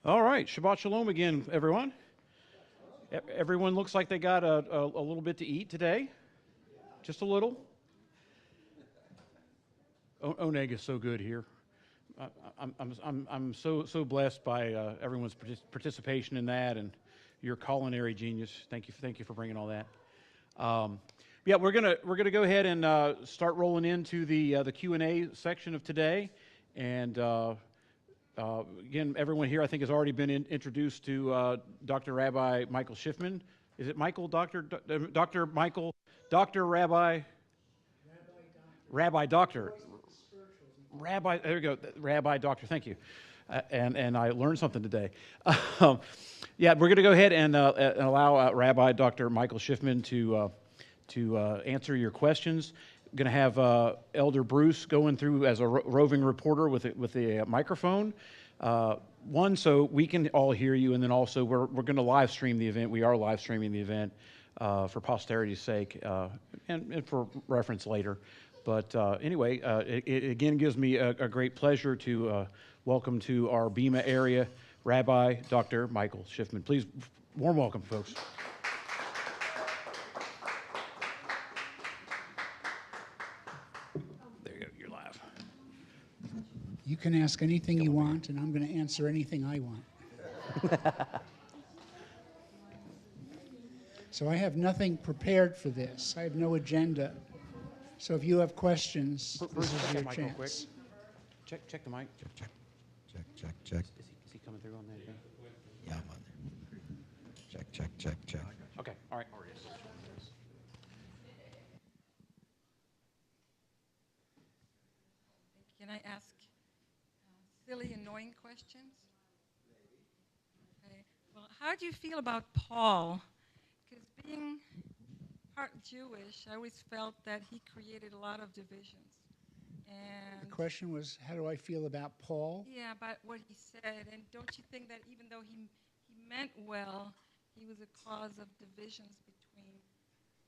All right, Shabbat Shalom again, everyone. Everyone looks like they got a little bit to eat today. Just a little. Oneg is so good here. I'm so blessed by everyone's participation in that and your culinary genius. Thank you for bringing all that. Yeah, we're gonna go ahead and start rolling into the Q&A section of today, and again, everyone here I think has already been introduced to Dr. Rabbi Michael Schiffman. Is it Michael? Dr. Michael? Dr. Rabbi? Rabbi Doctor. Rabbi, there we go, Rabbi Doctor, thank you. And I learned something today. Yeah, we're going to go ahead and allow Rabbi Dr. Michael Schiffman to answer your questions. We're going to have Elder Bruce going through as a roving reporter with a microphone. One, so we can all hear you, and then also we're going to live stream the event. We are live streaming the event for posterity's sake and for reference later. But anyway, it again gives me a great pleasure to welcome to our Bema area Rabbi Dr. Michael Schiffman. Please, warm welcome, folks. There you go, you're live. You can ask anything you want, and I'm going to answer anything I want. So I have nothing prepared for this. I have no agenda. So if you have questions, this is your chance. Check the mic. Check. Is he coming through on that again? Yeah, I'm on there. Check. Okay, all right. Can I ask silly, annoying questions? Okay. Well, how do you feel about Paul? Because being part Jewish, I always felt that he created a lot of divisions. And The question was, how do I feel about Paul? yeah, about what he said. And don't you think that even though he meant well, he was a cause of divisions between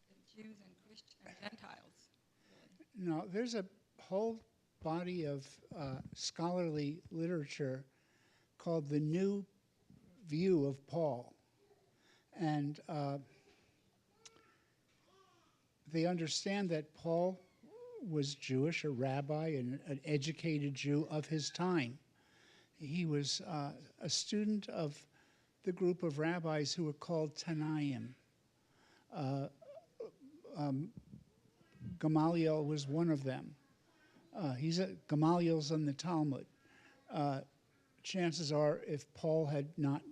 the Jews and Christians and Gentiles? No, there's a whole body of scholarly literature called the New View of Paul. And they understand that Paul was Jewish, a rabbi, and an educated Jew of his time. He was a student of the group of rabbis who were called Tanaim. Gamaliel was one of them. Gamaliel's in the Talmud. Chances are, if Paul had not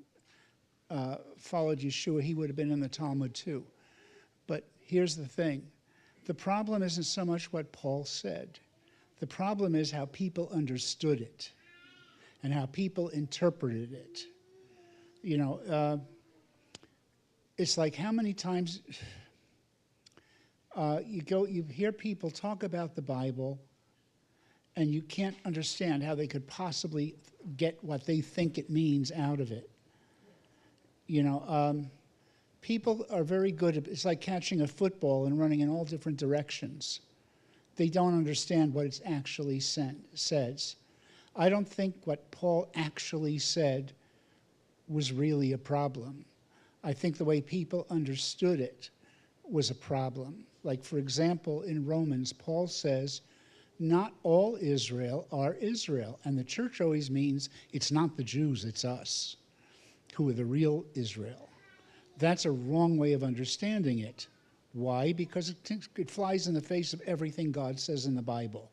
followed Yeshua, he would have been in the Talmud too. But here's the thing. The problem isn't so much what Paul said. The problem is how people understood it and how people interpreted it. You know, it's like how many times you hear people talk about the Bible and you can't understand how they could possibly get what they think it means out of it. You know, people are very good at, it's like catching a football and running in all different directions. They don't understand what it actually says. I don't think what Paul actually said was really a problem. I think the way people understood it was a problem. Like, for example, in Romans, Paul says, not all Israel are Israel. And the church always means it's not the Jews, it's us, who are the real Israel. That's a wrong way of understanding it. Why? Because it flies in the face of everything God says in the Bible.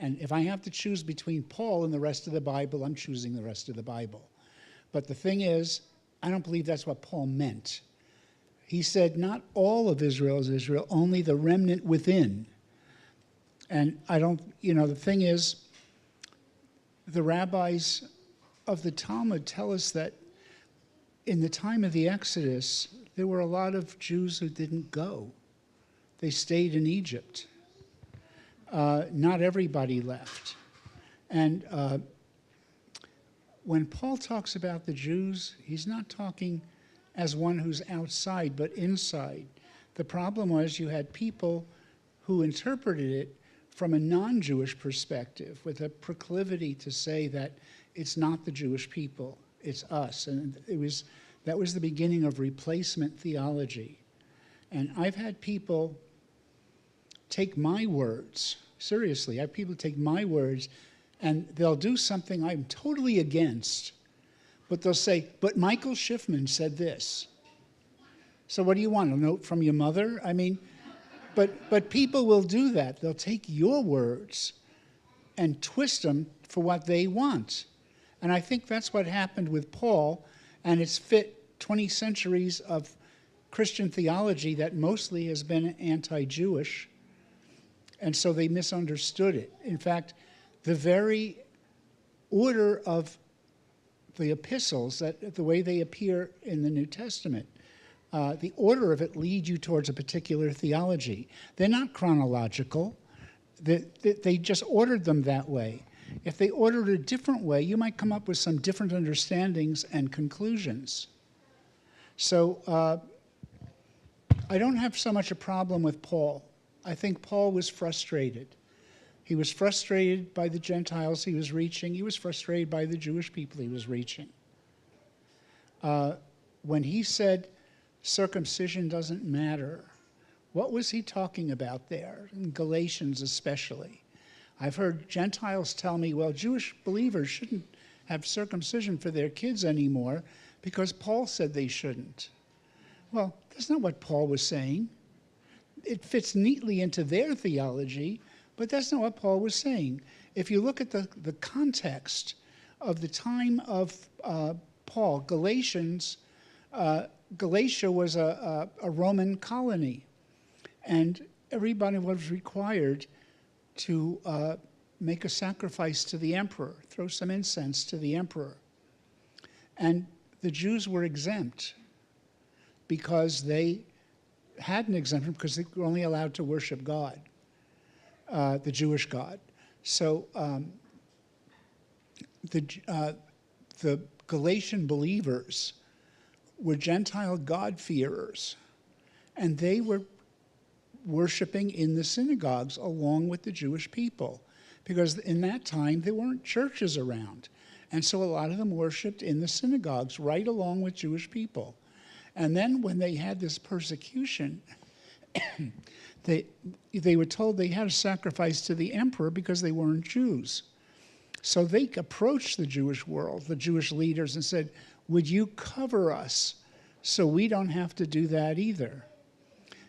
And if I have to choose between Paul and the rest of the Bible, I'm choosing the rest of the Bible. But the thing is, I don't believe that's what Paul meant. He said, not all of Israel is Israel, only the remnant within. And I don't, you know, the thing is, the rabbis of the Talmud tell us that in the time of the Exodus, there were a lot of Jews who didn't go. They stayed in Egypt. Not everybody left. And when Paul talks about the Jews, he's not talking as one who's outside, but inside. The problem was you had people who interpreted it from a non-Jewish perspective with a proclivity to say that it's not the Jewish people, It's us. And that was the beginning of replacement theology. And I've had people take my words, seriously, I have people take my words and they'll do something I'm totally against, but they'll say, but Michael Schiffman said this. So what do you want, a note from your mother? I mean, but people will do that. They'll take your words and twist them for what they want. And I think that's what happened with Paul, and it's fit 20 centuries of Christian theology that mostly has been anti-Jewish, and so they misunderstood it. In fact, the very order of the epistles, that the way they appear in the New Testament, the order of it leads you towards a particular theology. They're not chronological. They just ordered them that way. If they ordered it a different way, you might come up with some different understandings and conclusions. So I don't have so much a problem with Paul. I think Paul was frustrated. He was frustrated by the Gentiles he was reaching. He was frustrated by the Jewish people he was reaching. When he said circumcision doesn't matter, what was he talking about there, in Galatians especially? I've heard Gentiles tell me, well, Jewish believers shouldn't have circumcision for their kids anymore because Paul said they shouldn't. Well, that's not what Paul was saying. It fits neatly into their theology, but that's not what Paul was saying. If you look at the context of the time of Paul, Galatia was a Roman colony, and everybody was required to make a sacrifice to the emperor, throw some incense to the emperor. And the Jews were exempt because they had an exemption because they were only allowed to worship God, the Jewish God. So the Galatian believers were Gentile God-fearers, and they were worshiping in the synagogues along with the Jewish people, because in that time there weren't churches around. And so a lot of them worshiped in the synagogues right along with Jewish people. And then when they had this persecution, they were told they had to sacrifice to the emperor because they weren't Jews. So they approached the Jewish world, the Jewish leaders, and said, would you cover us so we don't have to do that either?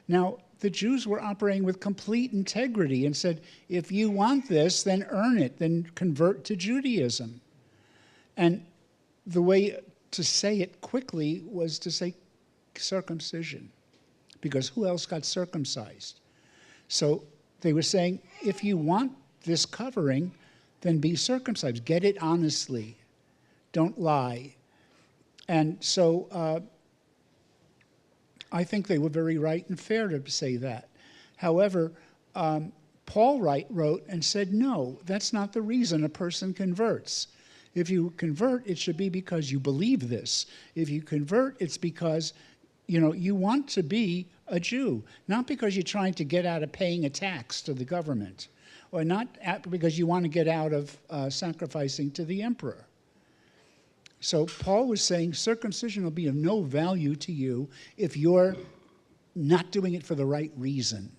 Now, the Jews were operating with complete integrity and said, if you want this, then earn it, then convert to Judaism. And the way to say it quickly was to say circumcision, because who else got circumcised? So they were saying, if you want this covering, then be circumcised. Get it honestly. Don't lie. And so I think they were very right and fair to say that. However, Paul wrote and said, no, that's not the reason a person converts. If you convert, it should be because you believe this. If you convert, it's because you want to be a Jew, not because you're trying to get out of paying a tax to the government, or not because you want to get out of sacrificing to the emperor. So Paul was saying circumcision will be of no value to you if you're not doing it for the right reason.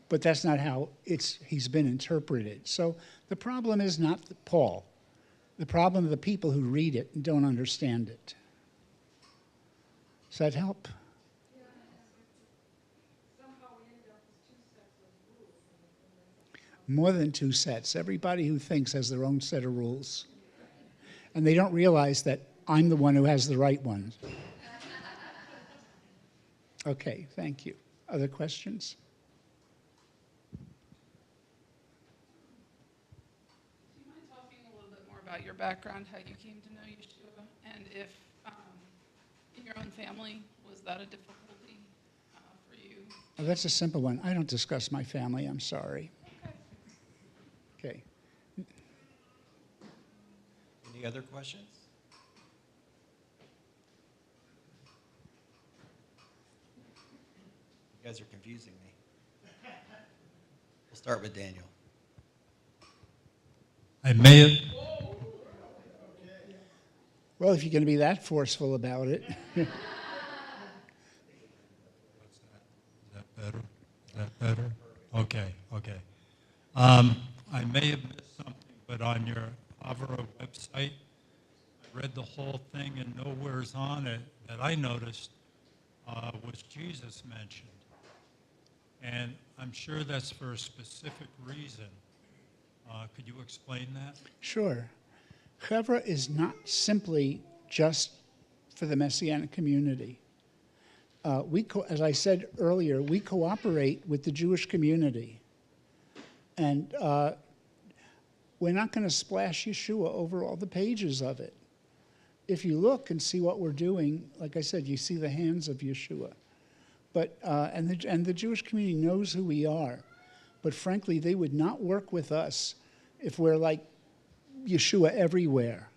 But that's not how he's been interpreted. So the problem is not Paul. The problem are the people who read it and don't understand it. Does that help? More than two sets. Everybody who thinks has their own set of rules. And they don't realize that I'm the one who has the right ones. Okay, thank you. Other questions? Do you mind talking a little bit more about your background, how you came to know Yeshua, and if in your own family, was that a difficulty for you? Oh, that's a simple one. I don't discuss my family, I'm sorry. Okay. Any other questions? You guys are confusing me. We'll start with Daniel. I may have, Well, if you're going to be that forceful about it. What's that? Is that better? Is that better? Okay, okay. I may have missed something, but on your Avera website, I read the whole thing, and nowhere's on it that I noticed was Jesus mentioned. And I'm sure that's for a specific reason. Could you explain that? Sure. Chevra is not simply just for the Messianic community. As I said earlier, we cooperate with the Jewish community. And we're not going to splash Yeshua over all the pages of it. If you look and see what we're doing, like I said, you see the hands of Yeshua. But, and the Jewish community knows who we are. But frankly, they would not work with us if we're like Yeshua everywhere.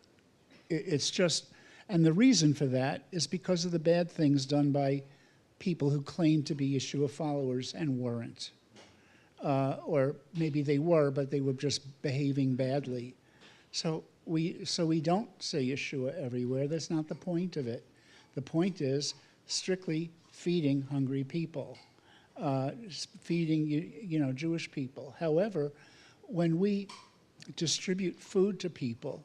It's just, and the reason for that is because of the bad things done by people who claim to be Yeshua followers and weren't. Or maybe they were, but they were just behaving badly. So we don't say Yeshua everywhere. That's not the point of it. The point is strictly feeding hungry people, feeding Jewish people. However, when we distribute food to people,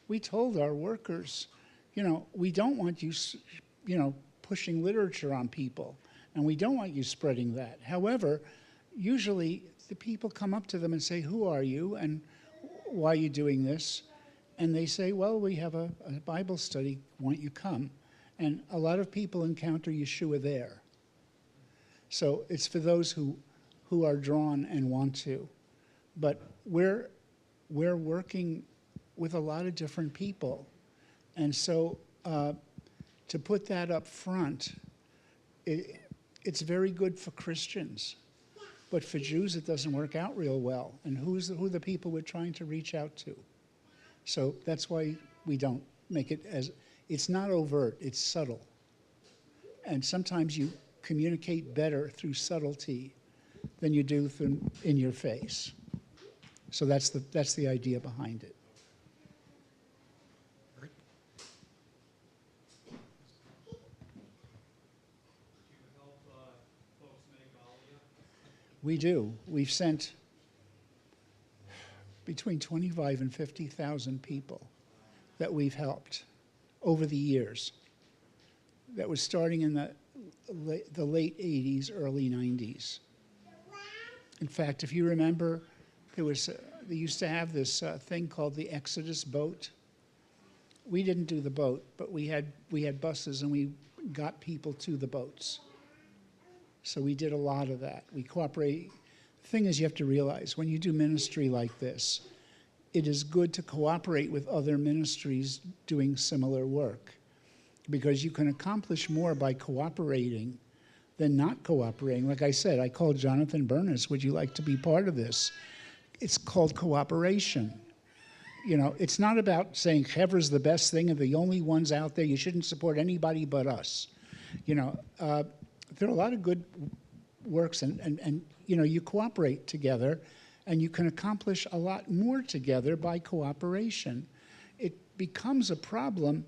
we told our workers, we don't want you, pushing literature on people, and we don't want you spreading that. However, usually the people come up to them and say, "Who are you, and why are you doing this?" And they say, "Well, we have a Bible study. Won't you come?" And a lot of people encounter Yeshua there. So it's for those who are drawn and want to. But we're working with a lot of different people. And so to put that up front, it's very good for Christians. But for Jews, it doesn't work out real well. And who are the people we're trying to reach out to? So that's why we don't make it as, it's not overt, it's subtle. And sometimes you communicate better through subtlety than you do through in your face. So that's the idea behind it. We do. We've sent between 25 and 50,000 people that we've helped over the years. That was starting in the late 80s, early 90s. In fact, if you remember, they used to have this thing called the Exodus boat. We didn't do the boat, but we had buses, and we got people to the boats. So we did a lot of that. We cooperate. The thing is, you have to realize, when you do ministry like this, it is good to cooperate with other ministries doing similar work, because you can accomplish more by cooperating than not cooperating. Like I said, I called Jonathan Bernis, "Would you like to be part of this?" It's called cooperation. It's not about saying Chevra's the best thing and the only ones out there. You shouldn't support anybody but us. There are a lot of good works, and you cooperate together, and you can accomplish a lot more together by cooperation. It becomes a problem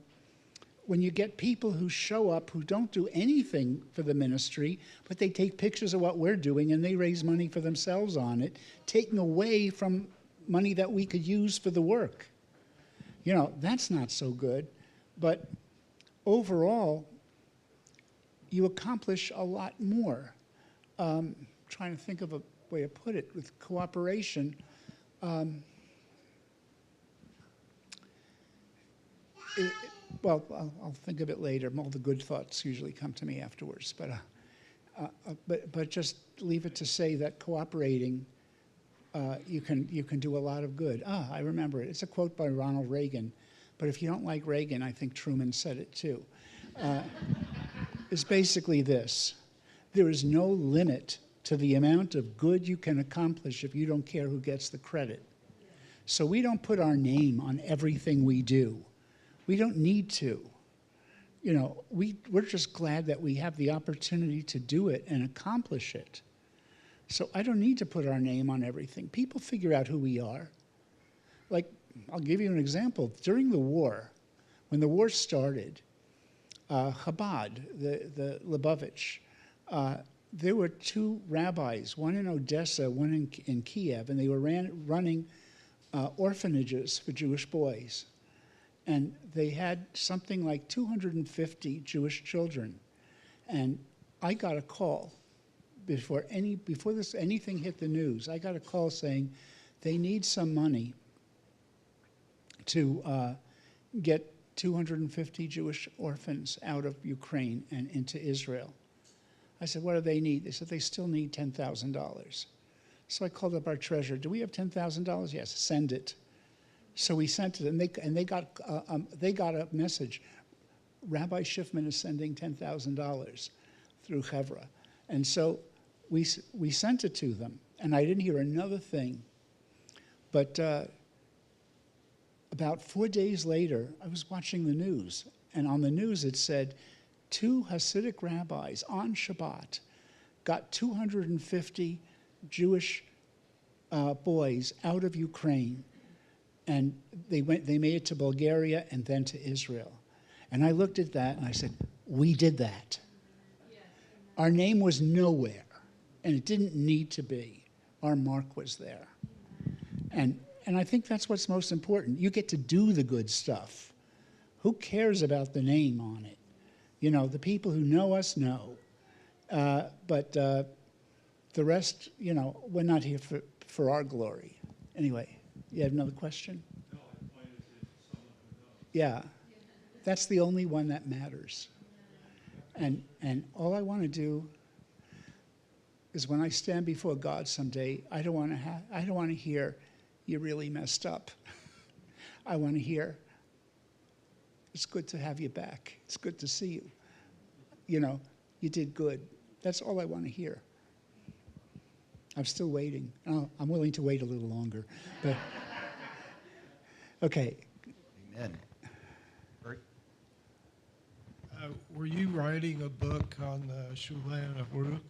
when you get people who show up who don't do anything for the ministry, but they take pictures of what we're doing and they raise money for themselves on it, taking away from money that we could use for the work. That's not so good. But overall, you accomplish a lot more. Trying to think of a way to put it with cooperation. Well, I'll think of it later. All the good thoughts usually come to me afterwards. But just leave it to say that cooperating, you can do a lot of good. I remember it. It's a quote by Ronald Reagan. But if you don't like Reagan, I think Truman said it too. It's basically this: there is no limit to the amount of good you can accomplish if you don't care who gets the credit. So we don't put our name on everything we do. We don't need to. We're just glad that we have the opportunity to do it and accomplish it. So I don't need to put our name on everything. People figure out who we are. Like, I'll give you an example. During the war, When the war started, Chabad, the Lubavitch, there were two rabbis, one in Odessa, one in Kiev, and they were running orphanages for Jewish boys. And they had something like 250 Jewish children. And I got a call before anything hit the news. I got a call saying they need some money to get 250 Jewish orphans out of Ukraine and into Israel. I said, what do they need? They said they still need $10,000. So I called up our treasurer. Do we have $10,000? Yes, send it. So we sent it, and they got a message. Rabbi Schiffman is sending $10,000 through Chevra. And so we sent it to them, and I didn't hear another thing. But about 4 days later, I was watching the news, and on the news it said, 2 Hasidic rabbis on Shabbat got 250 Jewish boys out of Ukraine, and they made it to Bulgaria and then to Israel. And I looked at that and I said, we did that. Our name was nowhere, and it didn't need to be. Our mark was there. And I think that's what's most important. You get to do the good stuff. Who cares about the name on it? You know, the people who know us know. But the rest, you know, we're not here for our glory. Anyway, you have another question? No, the point is that someone who knows. Yeah. That's the only one that matters. And all I want to do is when I stand before God someday, I don't want to hear, you really messed up. I want to hear, it's good to have you back. It's good to see you. You know, you did good. That's all I want to hear. I'm still waiting. Oh, I'm willing to wait a little longer. But okay. Amen. Bert? Were you writing a book on the Shulchan Aruch?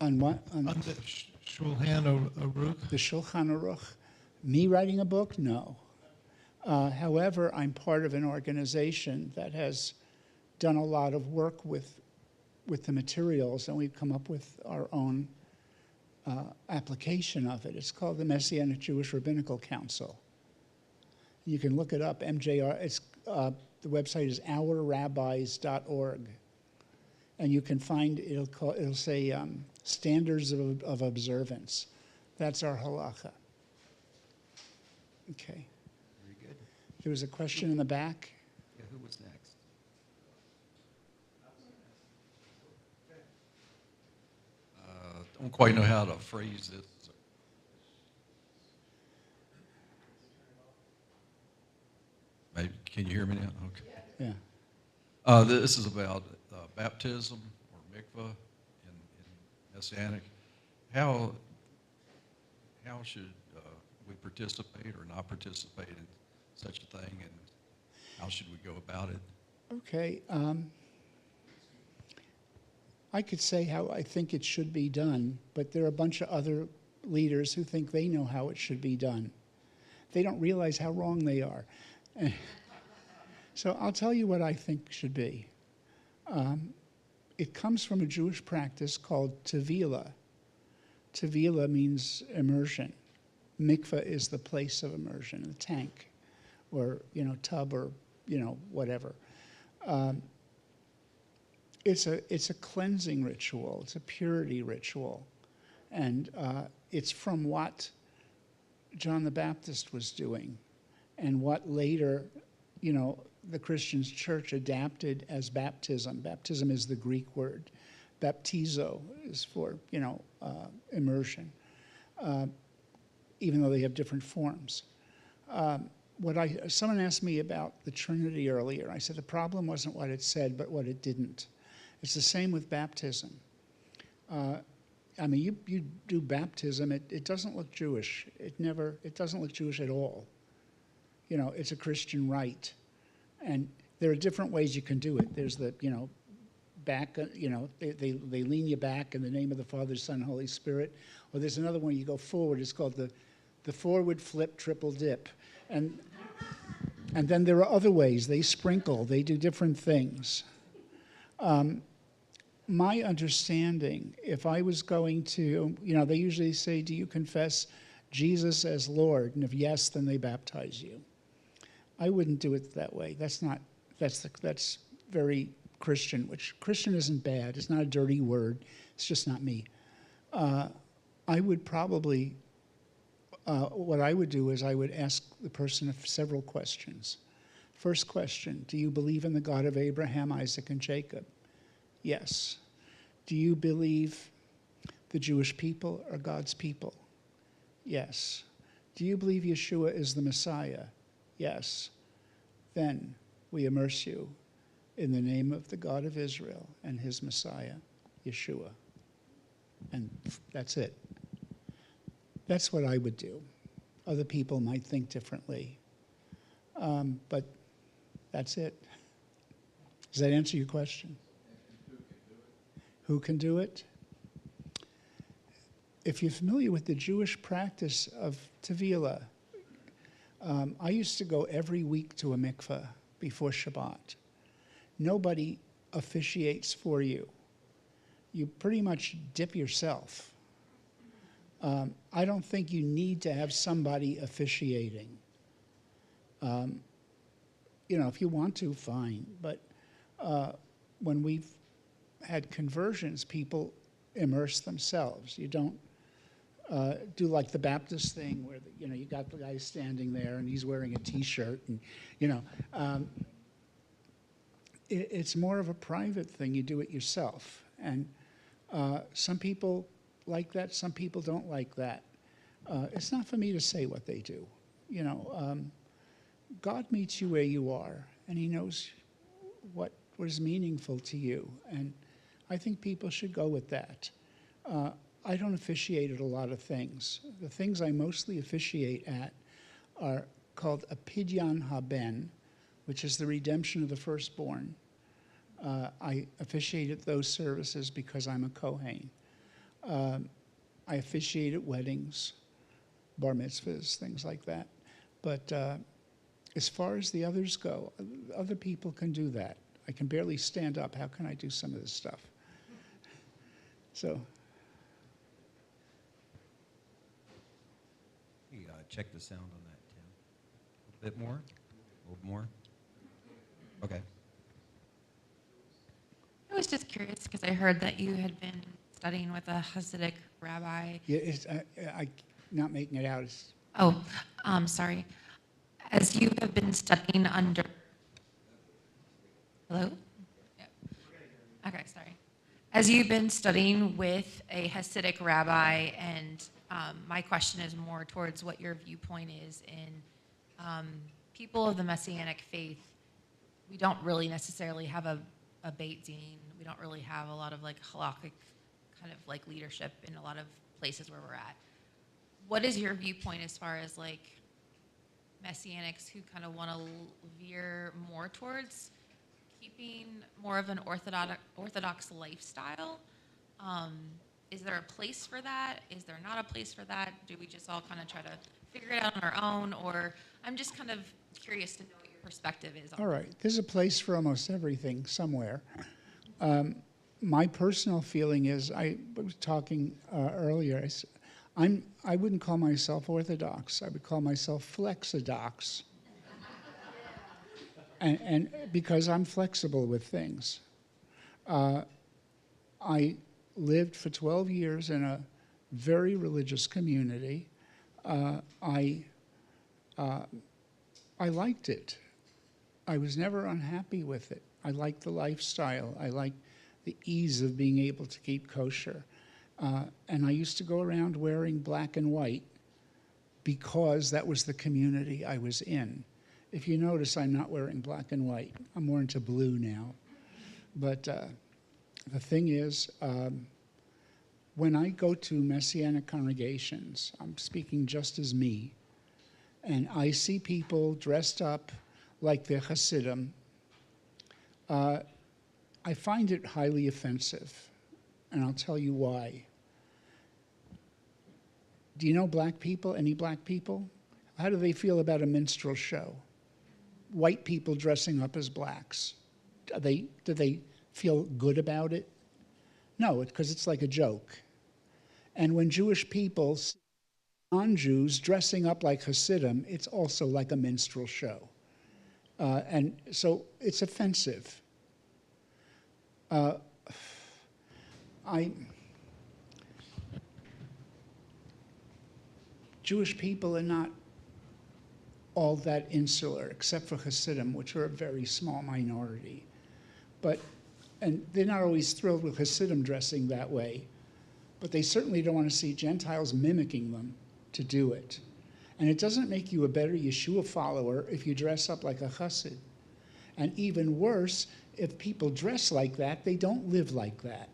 On what? On the Shulchan Aruch? The Shulchan Aruch. Me writing a book? No. However, I'm part of an organization that has done a lot of work with the materials, and we've come up with our own application of it. It's called the Messianic Jewish Rabbinical Council. You can look it up, MJR. It's, the website is ourrabbis.org. And you can find, it'll say standards of observance. That's our halacha. Okay. Very good. There was a question in the back. Yeah, who was next? Don't quite know how to phrase this. Maybe, can you hear me now? Okay. Yeah. This is about baptism or mikvah in Messianic. How should we participate or not participate in such a thing, and how should we go about it? Okay. I could say how I think it should be done, but there are a bunch of other leaders who think they know how it should be done. They don't realize how wrong they are. So I'll tell you what I think should be. It comes from a Jewish practice called tevilah. Tevilah means immersion. Mikveh is the place of immersion, the tank, or tub, or whatever. It's a cleansing ritual. It's a purity ritual, and it's from what John the Baptist was doing, and what later, the Christian church adapted as baptism. Baptism is the Greek word. Baptizo is for immersion, even though they have different forms. Someone asked me about the Trinity earlier. I said the problem wasn't what it said, but what it didn't. It's the same with baptism. You do baptism, it doesn't look Jewish. It doesn't look Jewish at all. It's a Christian rite. And there are different ways you can do it. There's the, back, they lean you back in the name of the Father, Son, Holy Spirit. Or there's another one, you go forward. It's called the forward flip triple dip. And And then there are other ways. They sprinkle. They do different things. My understanding, if I was going to, they usually say, do you confess Jesus as Lord? And if yes, then they baptize you. I wouldn't do it that way. That's very Christian, which Christian isn't bad. It's not a dirty word. It's just not me. I would probably, what I would do is I would ask the person several questions. First question, do you believe in the God of Abraham, Isaac, and Jacob? Yes. Do you believe the Jewish people are God's people? Yes. Do you believe Yeshua is the Messiah? Yes. Then we immerse you in the name of the God of Israel and his Messiah, Yeshua. And that's it. That's what I would do. Other people might think differently. But that's it. Does that answer your question? Who can do it? If you're familiar with the Jewish practice of Tevilah, I used to go every week to a mikveh before Shabbat. Nobody officiates for you. You pretty much dip yourself. I don't think you need to have somebody officiating. If you want to, fine. But when we've had conversions, people immerse themselves. You don't do like the Baptist thing where you got the guy standing there and he's wearing a T-shirt and it's more of a private thing. You do it yourself, and some people like that. Some people don't like that. It's not for me to say what they do. God meets you where you are, and He knows what was meaningful to you, and I think people should go with that. I don't officiate at a lot of things. The things I mostly officiate at are called a Pidyon Haben, which is the redemption of the firstborn. I officiate at those services because I'm a Kohen. I officiate at weddings, bar mitzvahs, things like that. But as far as the others go, other people can do that. I can barely stand up. How can I do some of this stuff? So. You check the sound on that, Tim. A little bit more? A little more? Okay. I was just curious because I heard that you had been studying with a Hasidic rabbi. Yeah, I'm not making it out. Sorry. As you have been studying under... Hello? Yeah. Okay, sorry. As you've been studying with a Hasidic rabbi, and my question is more towards what your viewpoint is in people of the Messianic faith. We don't really necessarily have a Beit Din. We don't really have a lot of halakhic kind of leadership in a lot of places where we're at. What is your viewpoint as far as Messianics who kind of want to veer more towards keeping more of an orthodox lifestyle? Is there a place for that? Is there not a place for that? Do we just all kind of try to figure it out on our own? Or I'm just kind of curious to know what your perspective is on All right. There's a place for almost everything somewhere. My personal feeling is, I was talking earlier, I wouldn't call myself Orthodox. I would call myself Flexodox. And because I'm flexible with things. I lived for 12 years in a very religious community. I liked it. I was never unhappy with it. I liked the lifestyle. I liked the ease of being able to keep kosher. And I used to go around wearing black and white because that was the community I was in. If you notice, I'm not wearing black and white. I'm more into blue now. But the thing is, when I go to Messianic congregations, I'm speaking just as me, and I see people dressed up like they're Hasidim, I find it highly offensive, and I'll tell you why. Do you know black people, any black people? How do they feel about a minstrel show? white people dressing up as blacks? Do they feel good about it? No, because it's like a joke. And when Jewish people see non-Jews dressing up like Hasidim, it's also like a minstrel show. And so it's offensive. Jewish people are not all that insular, except for Hasidim, which are a very small minority. And they're not always thrilled with Hasidim dressing that way, but they certainly don't want to see Gentiles mimicking them to do it. And it doesn't make you a better Yeshua follower if you dress up like a Hasid. And even worse, if people dress like that, they don't live like that.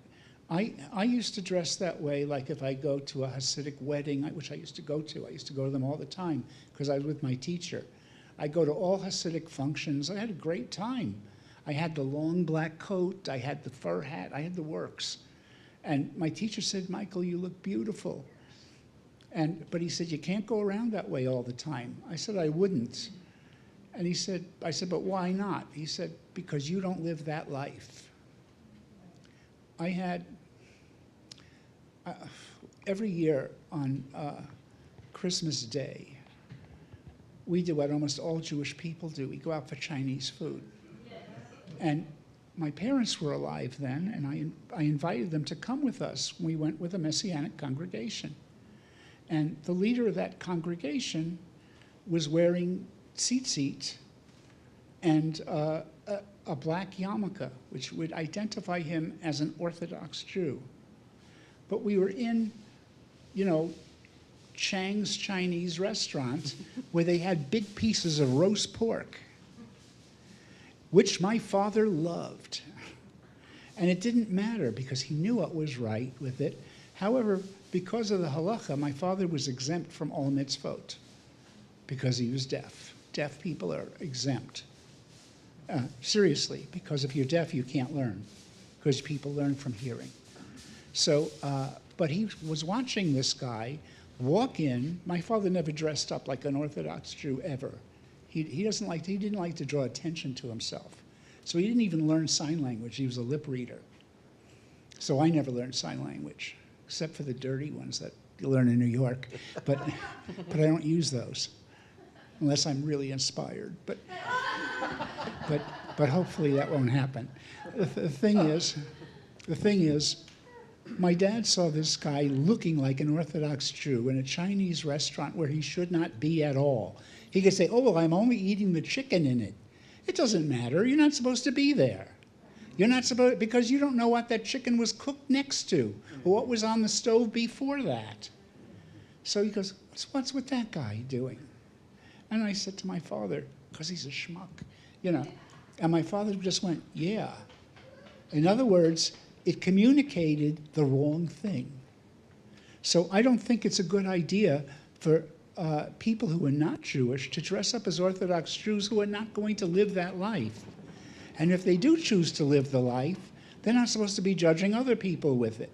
I used to dress that way, like if I go to a Hasidic wedding, which I used to go to them all the time because I was with my teacher. I go to all Hasidic functions. I had a great time. I had the long black coat, I had the fur hat, I had the works. And my teacher said, Michael, you look beautiful. But he said, you can't go around that way all the time. I said, I wouldn't. And I said, but why not? He said, because you don't live that life. I had, every year on Christmas Day, we do what almost all Jewish people do. We go out for Chinese food. And my parents were alive then, and I invited them to come with us. We went with a Messianic congregation. And the leader of that congregation was wearing tzitzit and a black yarmulke, which would identify him as an Orthodox Jew. But we were in, Chang's Chinese restaurant where they had big pieces of roast pork, which my father loved. And it didn't matter because he knew what was right with it. However, because of the halacha, my father was exempt from all mitzvot because he was deaf. Deaf people are exempt. Seriously, because if you're deaf, you can't learn because people learn from hearing. So, but he was watching this guy walk in. My father never dressed up like an Orthodox Jew ever. He didn't like to draw attention to himself. So he didn't even learn sign language. He was a lip reader. So I never learned sign language, except for the dirty ones that you learn in New York. But I don't use those unless I'm really inspired. But hopefully that won't happen. The thing is, my dad saw this guy looking like an Orthodox Jew in a Chinese restaurant where he should not be at all. He could say, oh, well, I'm only eating the chicken in it. It doesn't matter. You're not supposed to be there. You're not supposed, because you don't know what that chicken was cooked next to or what was on the stove before that. So he goes, what's with that guy doing? And I said to my father, because he's a schmuck, And my father just went, yeah. In other words, it communicated the wrong thing. So I don't think it's a good idea for people who are not Jewish to dress up as Orthodox Jews who are not going to live that life. And if they do choose to live the life, they're not supposed to be judging other people with it.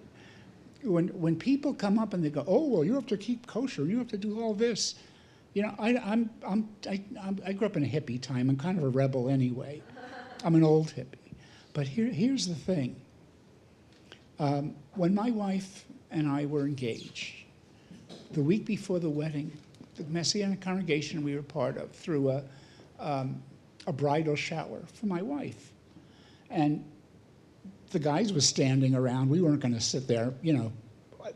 When people come up and they go, oh, well, you have to keep kosher, you have to do all this. I grew up in a hippie time. I'm kind of a rebel anyway. I'm an old hippie. But here's the thing. When my wife and I were engaged, the week before the wedding, the Messianic congregation we were part of threw a bridal shower for my wife. And the guys were standing around. We weren't going to sit there.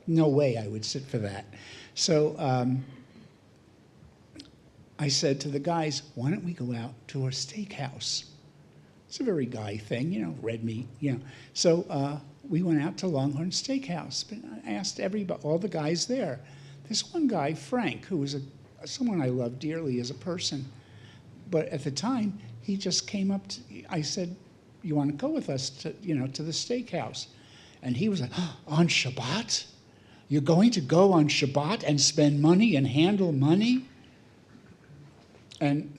No way I would sit for that. So I said to the guys, why don't we go out to a steakhouse? It's a very guy thing, red meat, So we went out to Longhorn Steakhouse. But I asked all the guys there. This one guy, Frank, who was someone I love dearly as a person, but at the time, he just came up I said, you want to go with us to the steakhouse? And he was like, oh, on Shabbat? You're going to go on Shabbat and spend money and handle money? And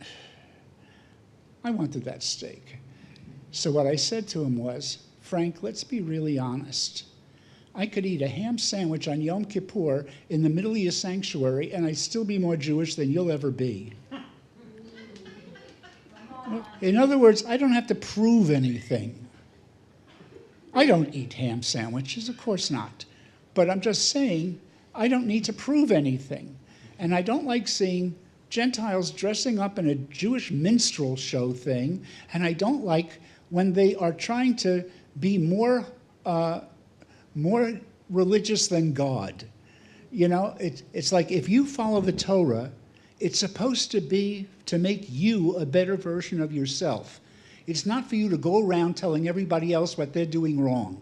I wanted that steak. So what I said to him was, Frank, let's be really honest. I could eat a ham sandwich on Yom Kippur in the middle of your sanctuary, and I'd still be more Jewish than you'll ever be. In other words, I don't have to prove anything. I don't eat ham sandwiches, of course not. But I'm just saying, I don't need to prove anything. And I don't like seeing Gentiles dressing up in a Jewish minstrel show thing, and I don't like when they are trying to be more religious than God. You know, it's like if you follow the Torah, it's supposed to be to make you a better version of yourself. It's not for you to go around telling everybody else what they're doing wrong.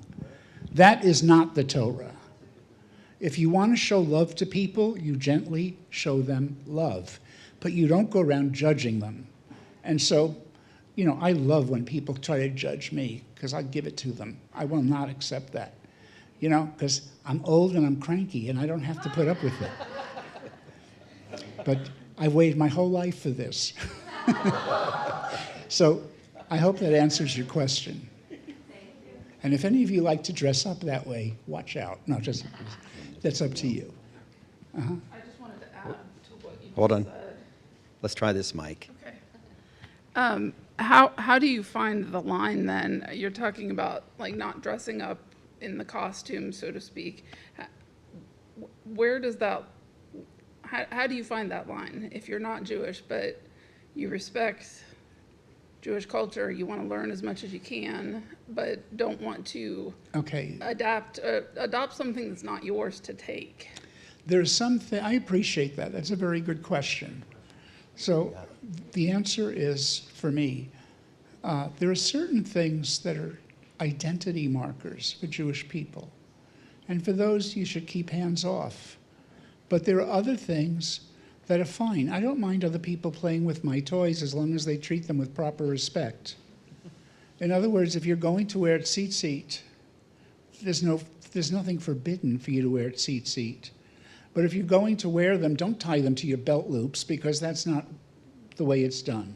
That is not the Torah. If you want to show love to people, you gently show them love. But you don't go around judging them. And so, you know, I love when people try to judge me because I give it to them. I will not accept that. You know, because I'm old and I'm cranky and I don't have to put up with it. But I've waited my whole life for this. So I hope that answers your question. And if any of you like to dress up that way, watch out. No, just that's up to you. Uh-huh. I just wanted to add to what you Hold on. said. Let's try this mic. Okay. How do you find the line then? You're talking about like not dressing up in the costume, so to speak. Where does that, how do you find that line? If you're not Jewish, but you respect Jewish culture, you want to learn as much as you can, but don't want to adopt something that's not yours to take. There's something, I appreciate that. That's a very good question. So the answer is, for me, there are certain things that are identity markers for Jewish people. And for those, you should keep hands off. But there are other things that are fine. I don't mind other people playing with my toys as long as they treat them with proper respect. In other words, if you're going to wear tzitzit, there's nothing forbidden for you to wear tzitzit. But if you're going to wear them, don't tie them to your belt loops because that's not the way it's done.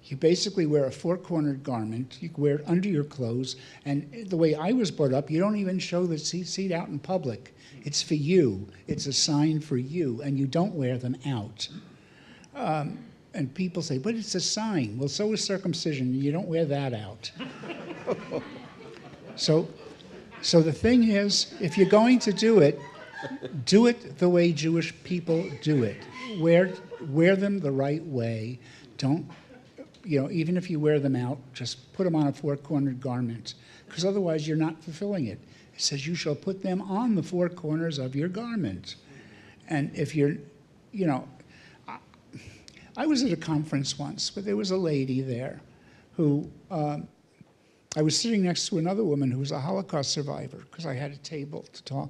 You basically wear a four-cornered garment. You wear it under your clothes. And the way I was brought up, you don't even show the tzitzit out in public. It's for you. It's a sign for you, and you don't wear them out. And people say, but it's a sign. Well, so is circumcision. You don't wear that out. So the thing is, if you're going to do it the way Jewish people do it. Wear them the right way. Don't, you know, even if you wear them out, just put them on a four-cornered garment, because otherwise you're not fulfilling it. It says you shall put them on the four corners of your garment. And if you're, you know, I was at a conference once where there was a lady there who, I was sitting next to another woman who was a Holocaust survivor because I had a table to talk.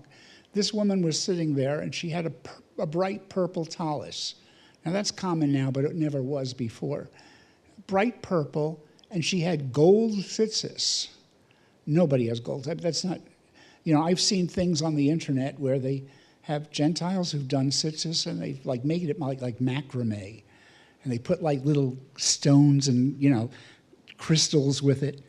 This woman was sitting there and she had a bright purple tallis. Now that's common now, but it never was before. Bright purple, and she had gold tzitzis. Nobody has gold. That's not, you know, I've seen things on the internet where they have Gentiles who've done tzitzis and they've like made it like macrame. And they put like little stones and, you know, crystals with it.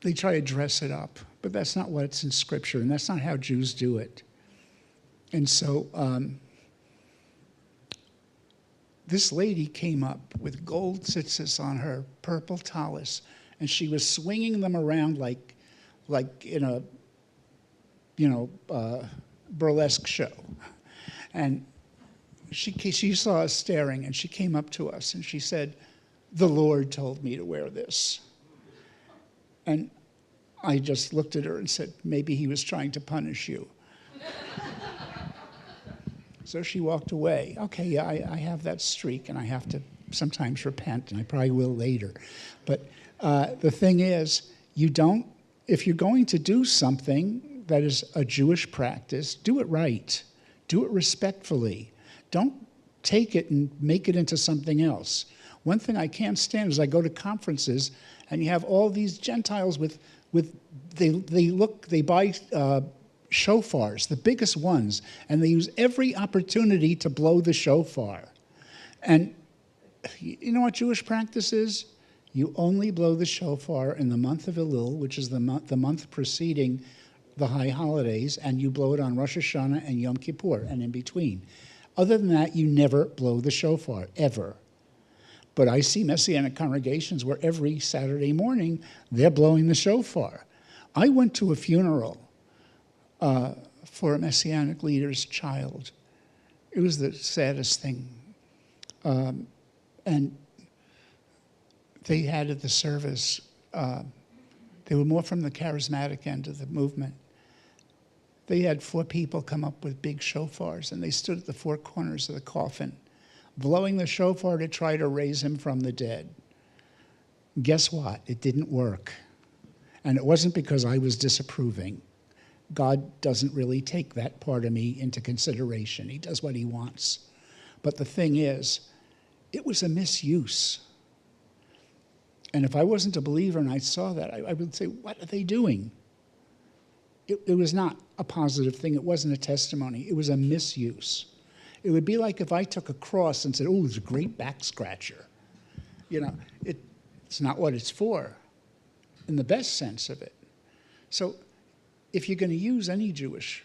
They try to dress it up, but that's not what's in Scripture, and that's not how Jews do it. And so this lady came up with gold tzitzis on her purple tallis, and she was swinging them around like in a, you know, burlesque show. And she saw us staring, and she came up to us, and she said, "The Lord told me to wear this." And I just looked at her and said, "Maybe he was trying to punish you." So she walked away. Okay, yeah, I have that streak, and I have to sometimes repent, and I probably will later. But the thing is, if you're going to do something that is a Jewish practice, do it right. Do it respectfully. Don't take it and make it into something else. One thing I can't stand is I go to conferences and you have all these Gentiles they buy shofars, the biggest ones, and they use every opportunity to blow the shofar. And you know what Jewish practice is? You only blow the shofar in the month of Elul, which is the month preceding the high holidays, and you blow it on Rosh Hashanah and Yom Kippur and in between. Other than that, you never blow the shofar, ever. But I see Messianic congregations where every Saturday morning they're blowing the shofar. I went to a funeral for a Messianic leader's child. It was the saddest thing. And they had at the service, they were more from the charismatic end of the movement. They had 4 people come up with big shofars, and they stood at the 4 corners of the coffin, blowing the shofar to try to raise him from the dead. Guess what? It didn't work. And it wasn't because I was disapproving. God doesn't really take that part of me into consideration. He does what he wants. But the thing is, it was a misuse. And if I wasn't a believer and I saw that, I would say, what are they doing? It was not a positive thing. It wasn't a testimony. It was a misuse. It would be like if I took a cross and said, oh, it's a great back scratcher. You know, it's not what it's for, in the best sense of it. So if you're going to use any Jewish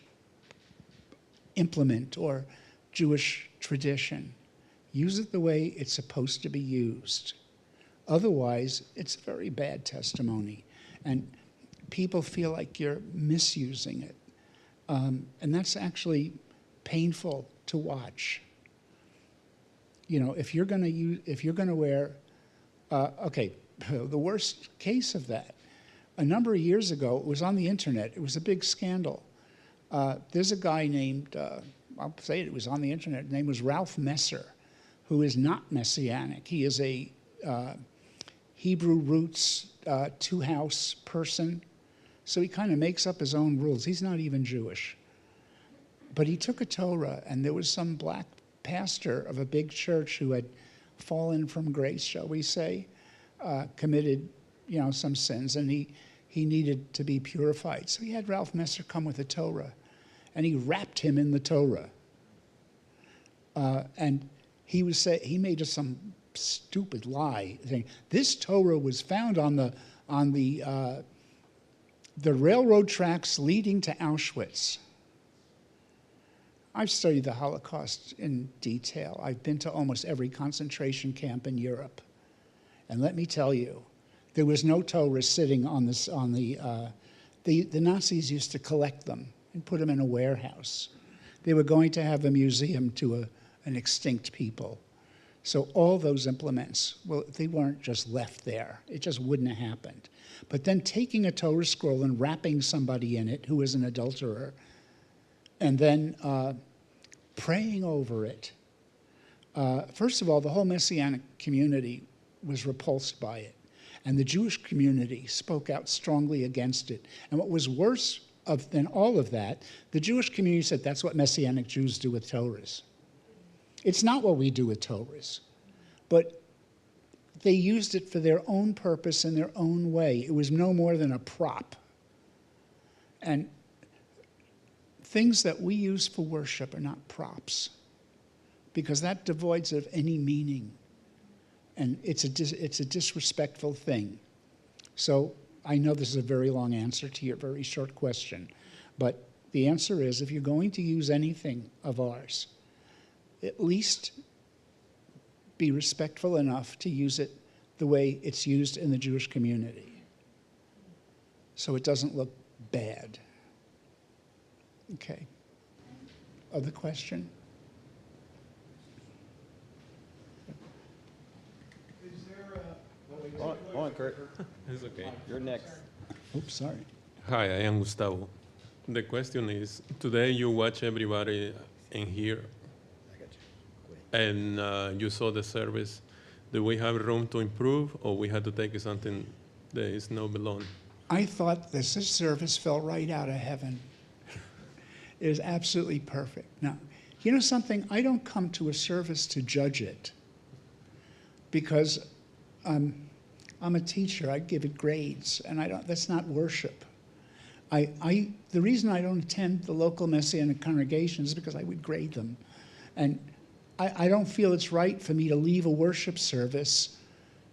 implement or Jewish tradition, use it the way it's supposed to be used. Otherwise, it's a very bad testimony. And people feel like you're misusing it. And that's actually painful to watch. You know, if you're going to wear, the worst case of that, a number of years ago, it was on the internet. It was a big scandal. There's a guy named, I'll say it was on the internet, his name was Ralph Messer, who is not Messianic. He is a Hebrew roots, 2-house person. So he kind of makes up his own rules. He's not even Jewish. But he took a Torah, and there was some black pastor of a big church who had fallen from grace, shall we say, committed, some sins, and he needed to be purified. So he had Ralph Messer come with a Torah, and he wrapped him in the Torah. And he made us some stupid lie, saying this Torah was found on the railroad tracks leading to Auschwitz. I've studied the Holocaust in detail. I've been to almost every concentration camp in Europe. And let me tell you, there was no Torah sitting on this. The Nazis used to collect them and put them in a warehouse. They were going to have a museum to an extinct people. So all those implements, well, they weren't just left there. It just wouldn't have happened. But then taking a Torah scroll and wrapping somebody in it who is an adulterer, and then praying over it. First of all, the whole Messianic community was repulsed by it. And the Jewish community spoke out strongly against it. And what was worse than all of that, the Jewish community said, that's what Messianic Jews do with Torahs. It's not what we do with Torahs. But they used it for their own purpose in their own way. It was no more than a prop. And things that we use for worship are not props, because that devoids of any meaning. And it's a disrespectful thing. So I know this is a very long answer to your very short question, but the answer is, if you're going to use anything of ours, at least be respectful enough to use it the way it's used in the Jewish community, so it doesn't look bad. Okay. Other question? Go on, Kurt. It's okay. You're next. Oops, sorry. Hi, I am Gustavo. The question is, today you watch everybody in here, and you saw the service. Do we have room to improve, or we had to take something that is not belong? I thought this service fell right out of heaven. It was absolutely perfect. Now, you know something? I don't come to a service to judge it, because I'm a teacher. I give it grades, and that's not worship. The reason I don't attend the local Messianic congregations is because I would grade them. And I don't feel it's right for me to leave a worship service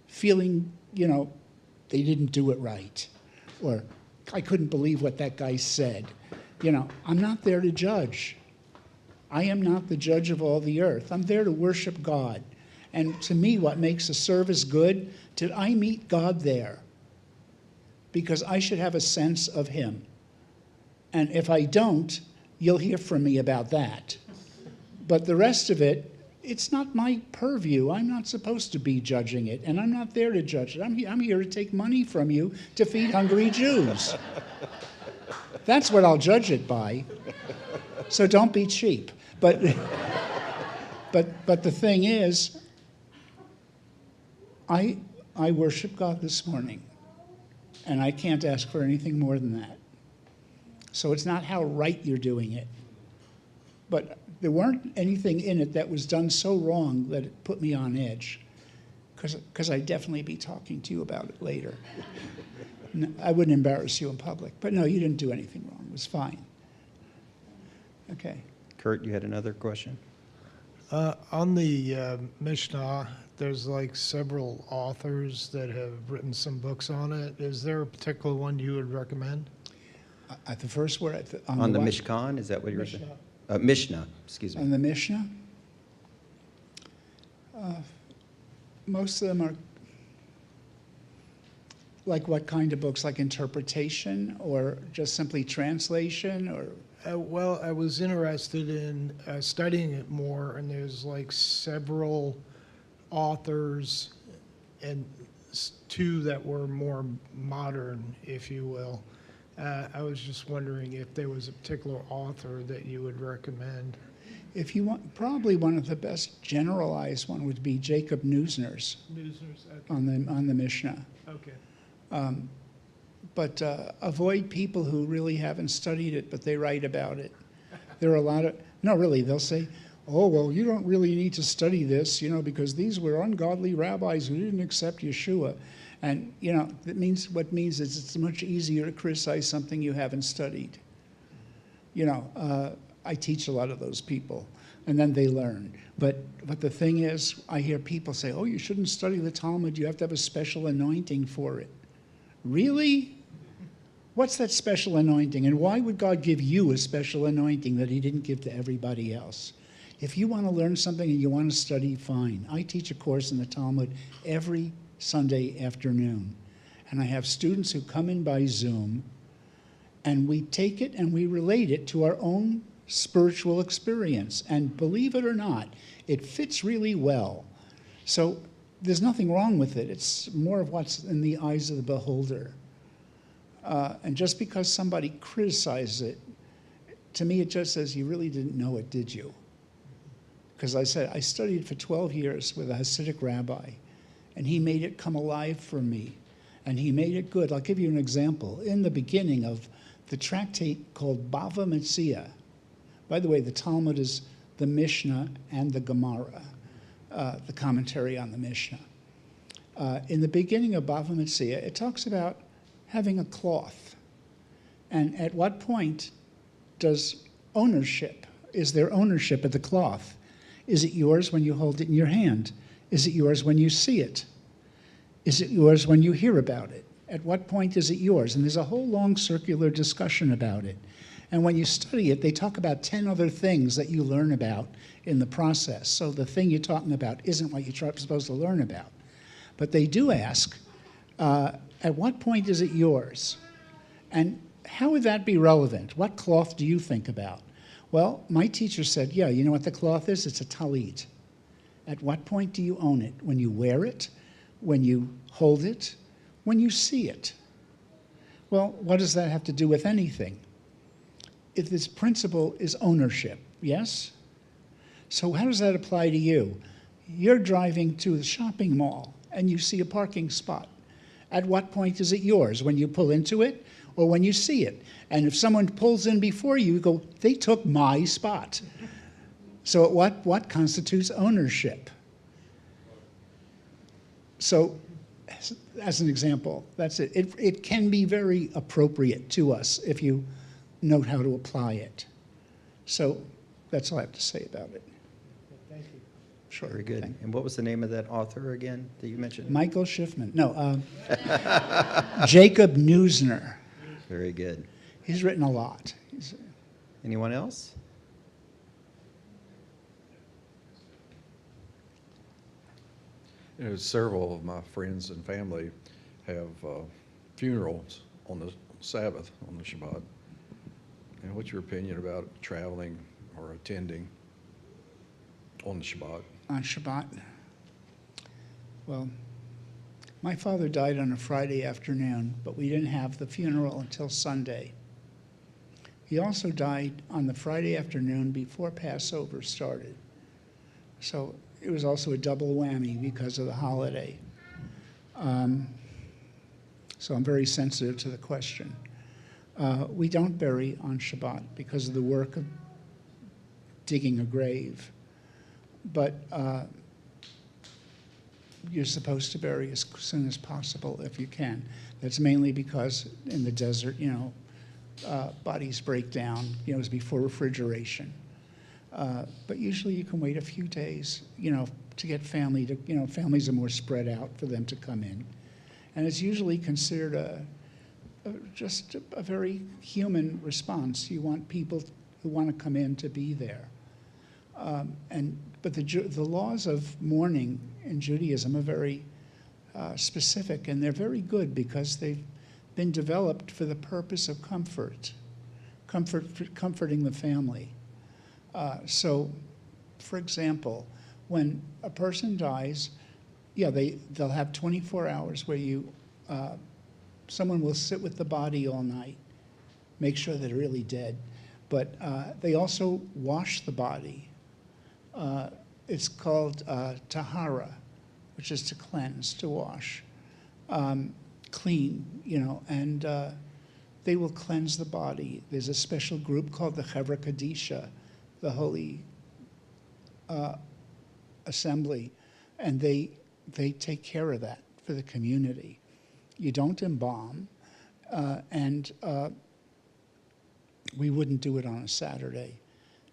feeling, they didn't do it right, or I couldn't believe what that guy said. I'm not there to judge. I am not the judge of all the earth. I'm there to worship God. And to me, what makes a service good, did I meet God there? Because I should have a sense of him. And if I don't, you'll hear from me about that. But the rest of it, it's not my purview. I'm not supposed to be judging it, and I'm not there to judge it. I'm here to take money from you to feed hungry Jews. That's what I'll judge it by. So don't be cheap. But the thing is, I worship God this morning, and I can't ask for anything more than that. So it's not how right you're doing it. But there weren't anything in it that was done so wrong that it put me on edge, because I'd definitely be talking to you about it later. No, I wouldn't embarrass you in public. But no, you didn't do anything wrong. It was fine. Okay. Kurt, you had another question? On the Mishnah, there's like several authors that have written some books on it. Is there a particular one you would recommend? At the first word, On the what? Mishkan, is that what you were saying? Mishnah. Mishnah, excuse me. On the Mishnah? Most of them are like what kind of books? Like interpretation or just simply translation or? Well, I was interested in studying it more, and there's like several authors and two that were more modern, if you will. I was just wondering if there was a particular author that you would recommend. If you want, probably one of the best generalized one would be Jacob Neusner's Okay. on the Mishnah. Okay. But avoid people who really haven't studied it, but they write about it. There are a lot of, no, really, they'll say, oh, well, you don't really need to study this, because these were ungodly rabbis who didn't accept Yeshua. And, what means is it's much easier to criticize something you haven't studied. I teach a lot of those people, and then they learn. But the thing is, I hear people say, oh, you shouldn't study the Talmud. You have to have a special anointing for it. Really? What's that special anointing? And why would God give you a special anointing that he didn't give to everybody else? If you want to learn something and you want to study, fine. I teach a course in the Talmud every Sunday afternoon. And I have students who come in by Zoom, and we take it and we relate it to our own spiritual experience. And believe it or not, it fits really well. So there's nothing wrong with it. It's more of what's in the eyes of the beholder. And just because somebody criticizes it, to me it just says, you really didn't know it, did you? Because I said, I studied for 12 years with a Hasidic rabbi, and he made it come alive for me. And he made it good. I'll give you an example. In the beginning of the tractate called Bava Metzia, by the way, the Talmud is the Mishnah and the Gemara, the commentary on the Mishnah. In the beginning of Bava Metzia, it talks about having a cloth. And at what point is there ownership of the cloth? Is it yours when you hold it in your hand? Is it yours when you see it? Is it yours when you hear about it? At what point is it yours? And there's a whole long circular discussion about it. And when you study it, they talk about 10 other things that you learn about in the process. So the thing you're talking about isn't what you're supposed to learn about. But they do ask, at what point is it yours? And how would that be relevant? What cloth do you think about? Well, my teacher said, yeah, you know what the cloth is? It's a talit. At what point do you own it? When you wear it? When you hold it? When you see it? Well, what does that have to do with anything? If this principle is ownership, yes? So how does that apply to you? You're driving to the shopping mall and you see a parking spot. At what point is it yours? When you pull into it or when you see it? And if someone pulls in before you, you go, they took my spot. So what constitutes ownership? So as an example, that's it. It can be very appropriate to us if you know how to apply it. So that's all I have to say about it. Thank you. Sure. Very good. And what was the name of that author again that you mentioned? Michael Schiffman. No, Jacob Neusner. Very good. He's written a lot. Anyone else? Several of my friends and family have funerals on the Sabbath, on the Shabbat. And what's your opinion about traveling or attending on the Shabbat? On Shabbat? Well, my father died on a Friday afternoon, but we didn't have the funeral until Sunday. He also died on the Friday afternoon before Passover started. So it was also a double whammy because of the holiday. So I'm very sensitive to the question. We don't bury on Shabbat because of the work of digging a grave. But you're supposed to bury as soon as possible if you can. That's mainly because in the desert, bodies break down, it's before refrigeration. But usually you can wait a few days, to get family to, families are more spread out for them to come in. And it's usually considered just a very human response. You want people who want to come in to be there. But the laws of mourning in Judaism are very specific, and they're very good because they've been developed for the purpose of comforting the family. So, for example, when a person dies, they'll have 24 hours where someone will sit with the body all night, make sure they're really dead. But they also wash the body. It's called tahara, which is to cleanse, to wash, clean, and they will cleanse the body. There's a special group called the Chevra Kadisha, the Holy Assembly, and they take care of that for the community. You don't embalm, and we wouldn't do it on a Saturday.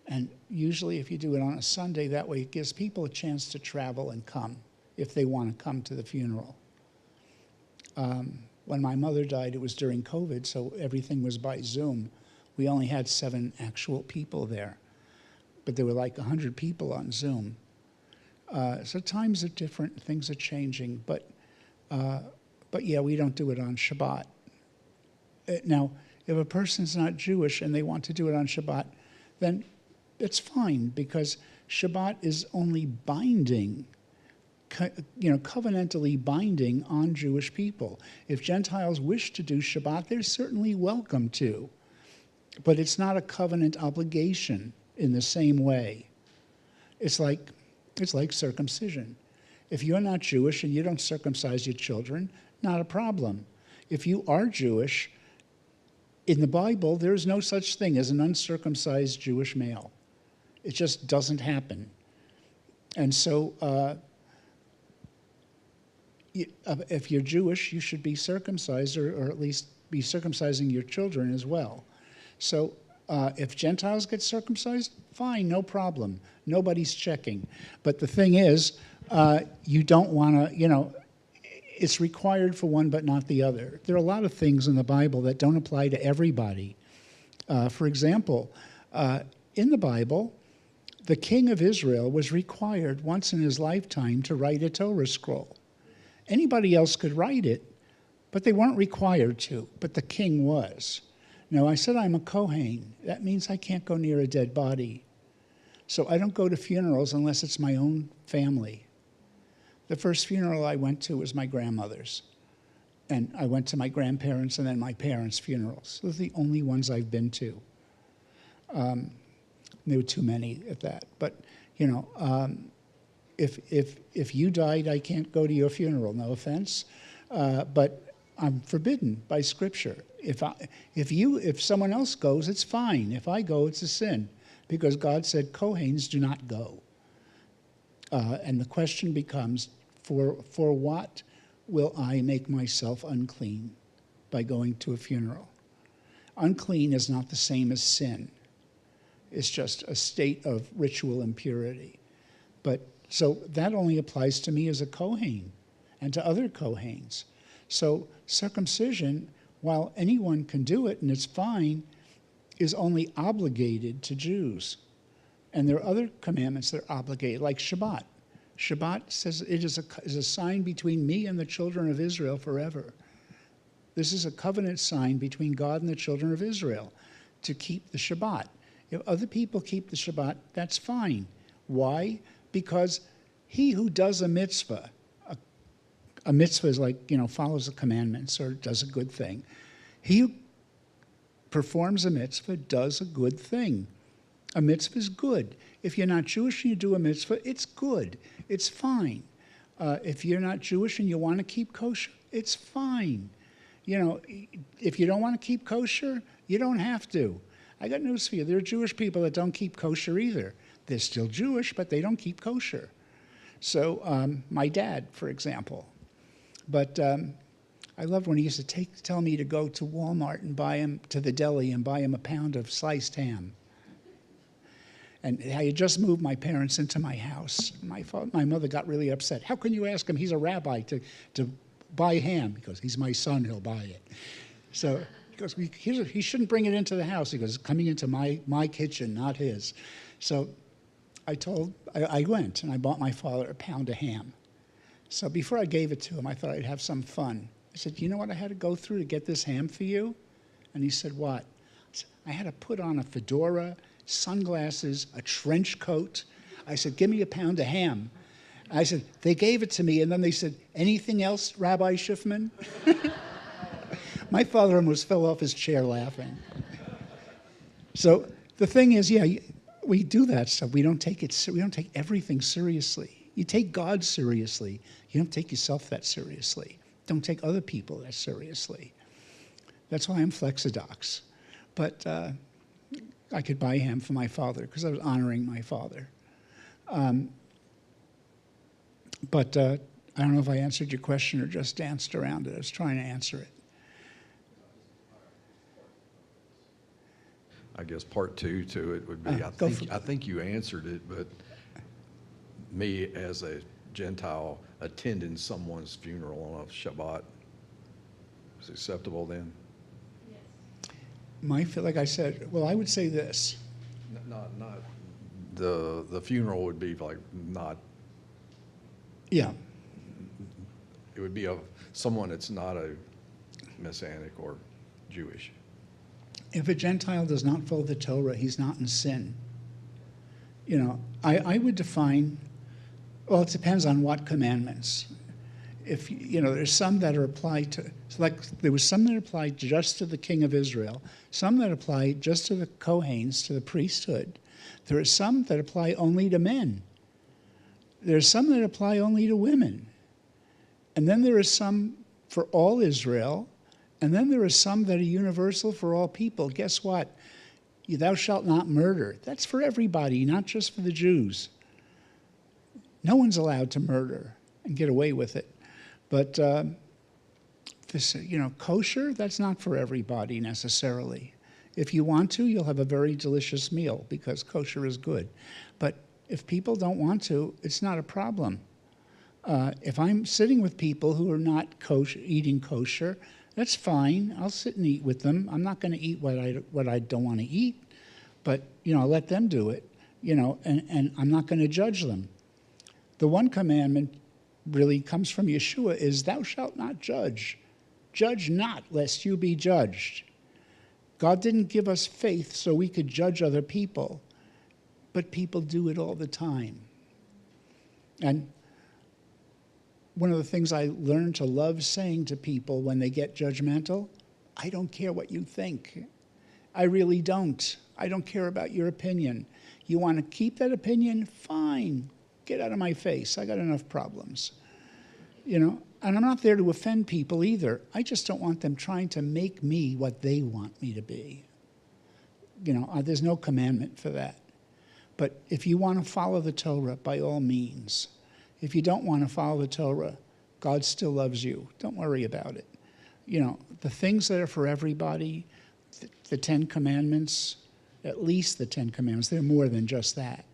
And usually if you do it on a Sunday, that way it gives people a chance to travel and come if they want to come to the funeral. When my mother died, it was during COVID, so everything was by Zoom. We only had 7 actual people there, but there were like 100 people on Zoom. So times are different, things are changing, but yeah, we don't do it on Shabbat. Now, if a person's not Jewish and they want to do it on Shabbat, then it's fine, because Shabbat is only binding, covenantally binding on Jewish people. If Gentiles wish to do Shabbat, they're certainly welcome to, but it's not a covenant obligation in the same way. It's like circumcision. If you're not Jewish and you don't circumcise your children, not a problem. If you are Jewish, in the Bible, there is no such thing as an uncircumcised Jewish male. It just doesn't happen. And so if you're Jewish, you should be circumcised, or at least be circumcising your children as well. So if Gentiles get circumcised, fine, no problem. Nobody's checking. But the thing is, you don't want to, it's required for one but not the other. There are a lot of things in the Bible that don't apply to everybody. For example, in the Bible, the king of Israel was required once in his lifetime to write a Torah scroll. Anybody else could write it, but they weren't required to, but the king was. Now, I said I'm a Kohen. That means I can't go near a dead body. So I don't go to funerals unless it's my own family. The first funeral I went to was my grandmother's. And I went to my grandparents' and then my parents' funerals. Those are the only ones I've been to. There were too many at that. But, if you died, I can't go to your funeral, no offense. But I'm forbidden by Scripture. If someone else goes, it's fine. If I go, it's a sin, because God said Kohens do not go. And the question becomes, for what will I make myself unclean by going to a funeral? Unclean is not the same as sin. It's just a state of ritual impurity. So that only applies to me as a Kohen and to other Kohens. So circumcision, while anyone can do it and it's fine, is only obligated to Jews. And there are other commandments that are obligated, like Shabbat. Shabbat says it is a sign between me and the children of Israel forever. This is a covenant sign between God and the children of Israel to keep the Shabbat. If other people keep the Shabbat, that's fine. Why? Because he who does a mitzvah is like, follows the commandments or does a good thing. He who performs a mitzvah does a good thing. A mitzvah is good. If you're not Jewish and you do a mitzvah, it's good. It's fine. If you're not Jewish and you want to keep kosher, it's fine. If you don't want to keep kosher, you don't have to. I got news for you. There are Jewish people that don't keep kosher either. They're still Jewish, but they don't keep kosher. So my dad, for example. But I loved when he used to tell me to go to Walmart and buy him, to the deli, and buy him a pound of sliced ham. And I had just moved my parents into my house. My mother got really upset. How can you ask him? He's a rabbi to buy ham. Because he's my son, he'll buy it. So he goes, he shouldn't bring it into the house. He goes, it's coming into my kitchen, not his. So I went and I bought my father a pound of ham. So before I gave it to him, I thought I'd have some fun. I said, you know what I had to go through to get this ham for you? And he said, what? I said, I had to put on a fedora, sunglasses, a trench coat. I said, give me a pound of ham. I said, they gave it to me, and then they said, anything else, Rabbi Schiffman? My father almost fell off his chair laughing. So the thing is, we do that stuff. We don't take everything seriously. You take God seriously. You don't take yourself that seriously. Don't take other people that seriously. That's why I'm Flexodox. But I could buy ham for my father because I was honoring my father. But I don't know if I answered your question or just danced around it. I was trying to answer it. I guess part two to it would be, I think you answered it, but me as a Gentile attending someone's funeral on a Shabbat is acceptable then? Like I said, well, I would say this. Not the funeral would be like not. Yeah. It would be someone that's not a Messianic or Jewish. If a Gentile does not follow the Torah, he's not in sin. I would define, well, it depends on what commandments. If, there's some that are applied to, there was some that applied just to the king of Israel, some that apply just to the Kohanes, to the priesthood. There are some that apply only to men. There are some that apply only to women. And then there are some for all Israel, and then there are some that are universal for all people. Guess what? Thou shalt not murder. That's for everybody, not just for the Jews. No one's allowed to murder and get away with it. But kosher, that's not for everybody necessarily. If you want to, you'll have a very delicious meal because kosher is good. But if people don't want to, it's not a problem. If I'm sitting with people who are not eating kosher, that's fine. I'll sit and eat with them. I'm not going to eat what I don't want to eat, but I'll let them do it. And I'm not going to judge them. The one commandment really comes from Yeshua is thou shalt not judge. Judge not, lest you be judged. God didn't give us faith so we could judge other people, but people do it all the time. And one of the things I learned to love saying to people when they get judgmental, I don't care what you think. I really don't. I don't care about your opinion. You want to keep that opinion? Fine. Get out of my face. I got enough problems. And I'm not there to offend people either. I just don't want them trying to make me what they want me to be. There's no commandment for that. But if you want to follow the Torah, by all means. If you don't want to follow the Torah, God still loves you. Don't worry about it. The things that are for everybody, the 10 Commandments, at least the 10 Commandments, they're more than just that.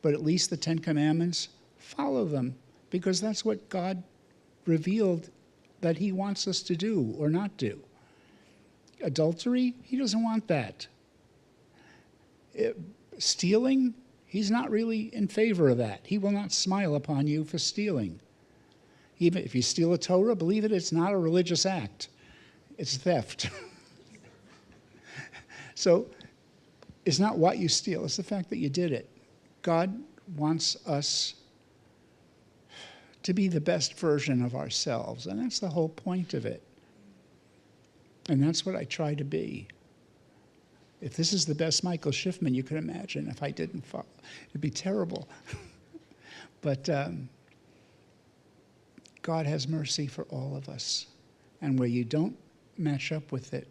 But at least the 10 Commandments, follow them, because that's what God revealed that he wants us to do or not do. Adultery, he doesn't want that. Stealing, He's not really in favor of that. He will not smile upon you for stealing. Even if you steal a Torah, believe it, it's not a religious act. It's theft. So it's not what you steal, it's the fact that you did it. God wants us to be the best version of ourselves, and that's the whole point of it. And that's what I try to be. If this is the best Michael Schiffman you could imagine, if I didn't follow, it'd be terrible. But God has mercy for all of us. And where you don't match up with it,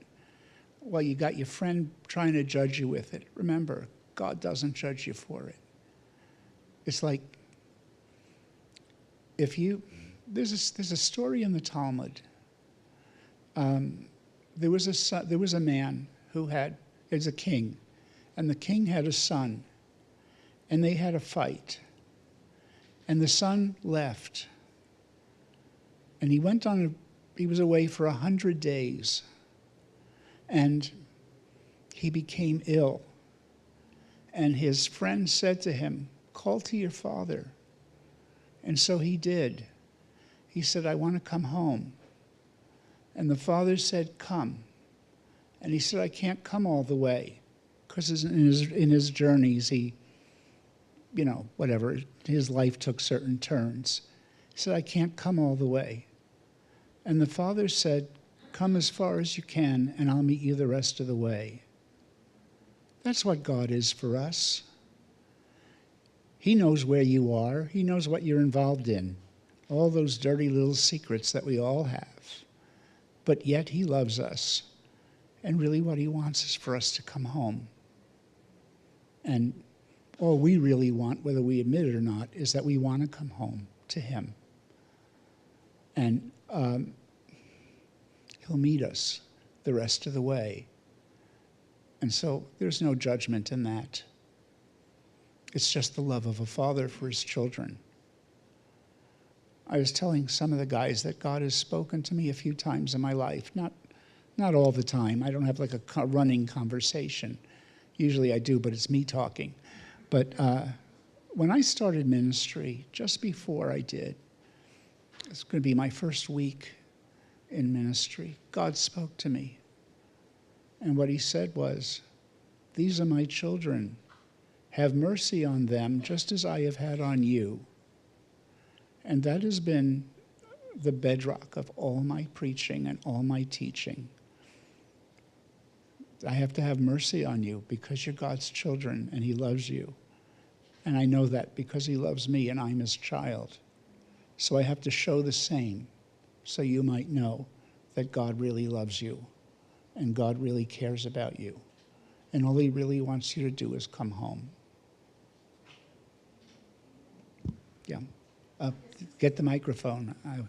well, you got your friend trying to judge you with it. Remember, God doesn't judge you for it. It's like, there's a story in the Talmud. There was a man who is a king, and the king had a son, and they had a fight, and the son left, and he was away for 100 days, and he became ill, and his friend said to him, "Call to your father." And so he did. He said, "I want to come home." And the father said, "Come." And he said, "I can't come all the way," because in his journeys, his life took certain turns. He said, "I can't come all the way." And the father said, "Come as far as you can, and I'll meet you the rest of the way." That's what God is for us. He knows where you are. He knows what you're involved in. All those dirty little secrets that we all have. But yet he loves us. And really what he wants is for us to come home. And all we really want, whether we admit it or not, is that we want to come home to him. And he'll meet us the rest of the way. And so there's no judgment in that. It's just the love of a father for his children. I was telling some of the guys that God has spoken to me a few times in my life. Not all the time. I don't have like a running conversation. Usually I do, but it's me talking. But when I started ministry, just before I did, it's going to be my first week in ministry, God spoke to me. And what he said was, "These are my children. Have mercy on them just as I have had on you." And that has been the bedrock of all my preaching and all my teaching. I have to have mercy on you because you're God's children and he loves you. And I know that because he loves me and I'm his child. So I have to show the same so you might know that God really loves you and God really cares about you. And all he really wants you to do is come home. Yeah. Get the microphone. You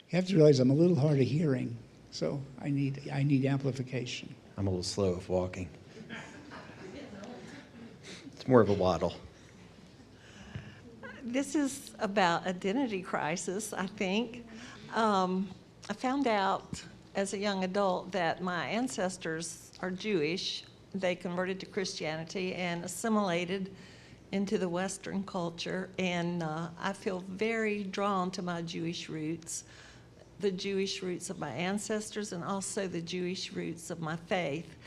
have to realize I'm a little hard of hearing, so I need amplification. I'm a little slow of walking. It's more of a waddle. This is about identity crisis, I think. I found out as a young adult that my ancestors are Jewish. They converted to Christianity and assimilated into the Western culture, and I feel very drawn to my Jewish roots, the Jewish roots of my ancestors and also the Jewish roots of my faith.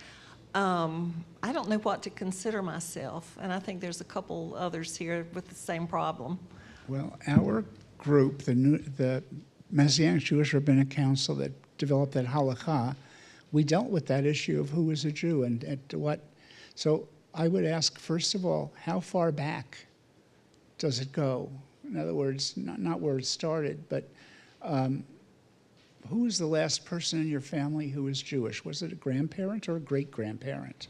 I don't know what to consider myself, and I think there's a couple others here with the same problem. Well, our group, the Messianic Jewish Rabbinic Council that developed that halakha, we dealt with that issue of who is a Jew and what. So I would ask, first of all, how far back does it go? In other words, not where it started, but who was the last person in your family who was Jewish? Was it a grandparent or a great-grandparent?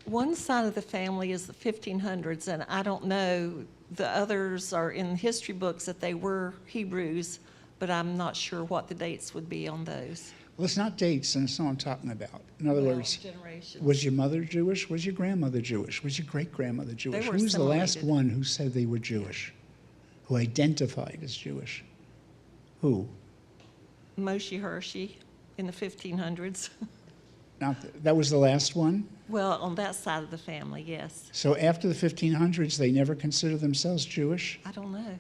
One side of the family is the 1500s, and I don't know, the others are in history books that they were Hebrews, but I'm not sure what the dates would be on those. Well, it's not dates, and it's not what I'm talking about. In other words, generations. Was your mother Jewish? Was your grandmother Jewish? Was your great-grandmother Jewish? were Who was the last assimilated. one who said they were Jewish? Who identified as Jewish? Who? Moshe Hershey in the 1500s. That was the last one? Well, on that side of the family, yes. So after the 1500s, they never considered themselves Jewish? I don't know.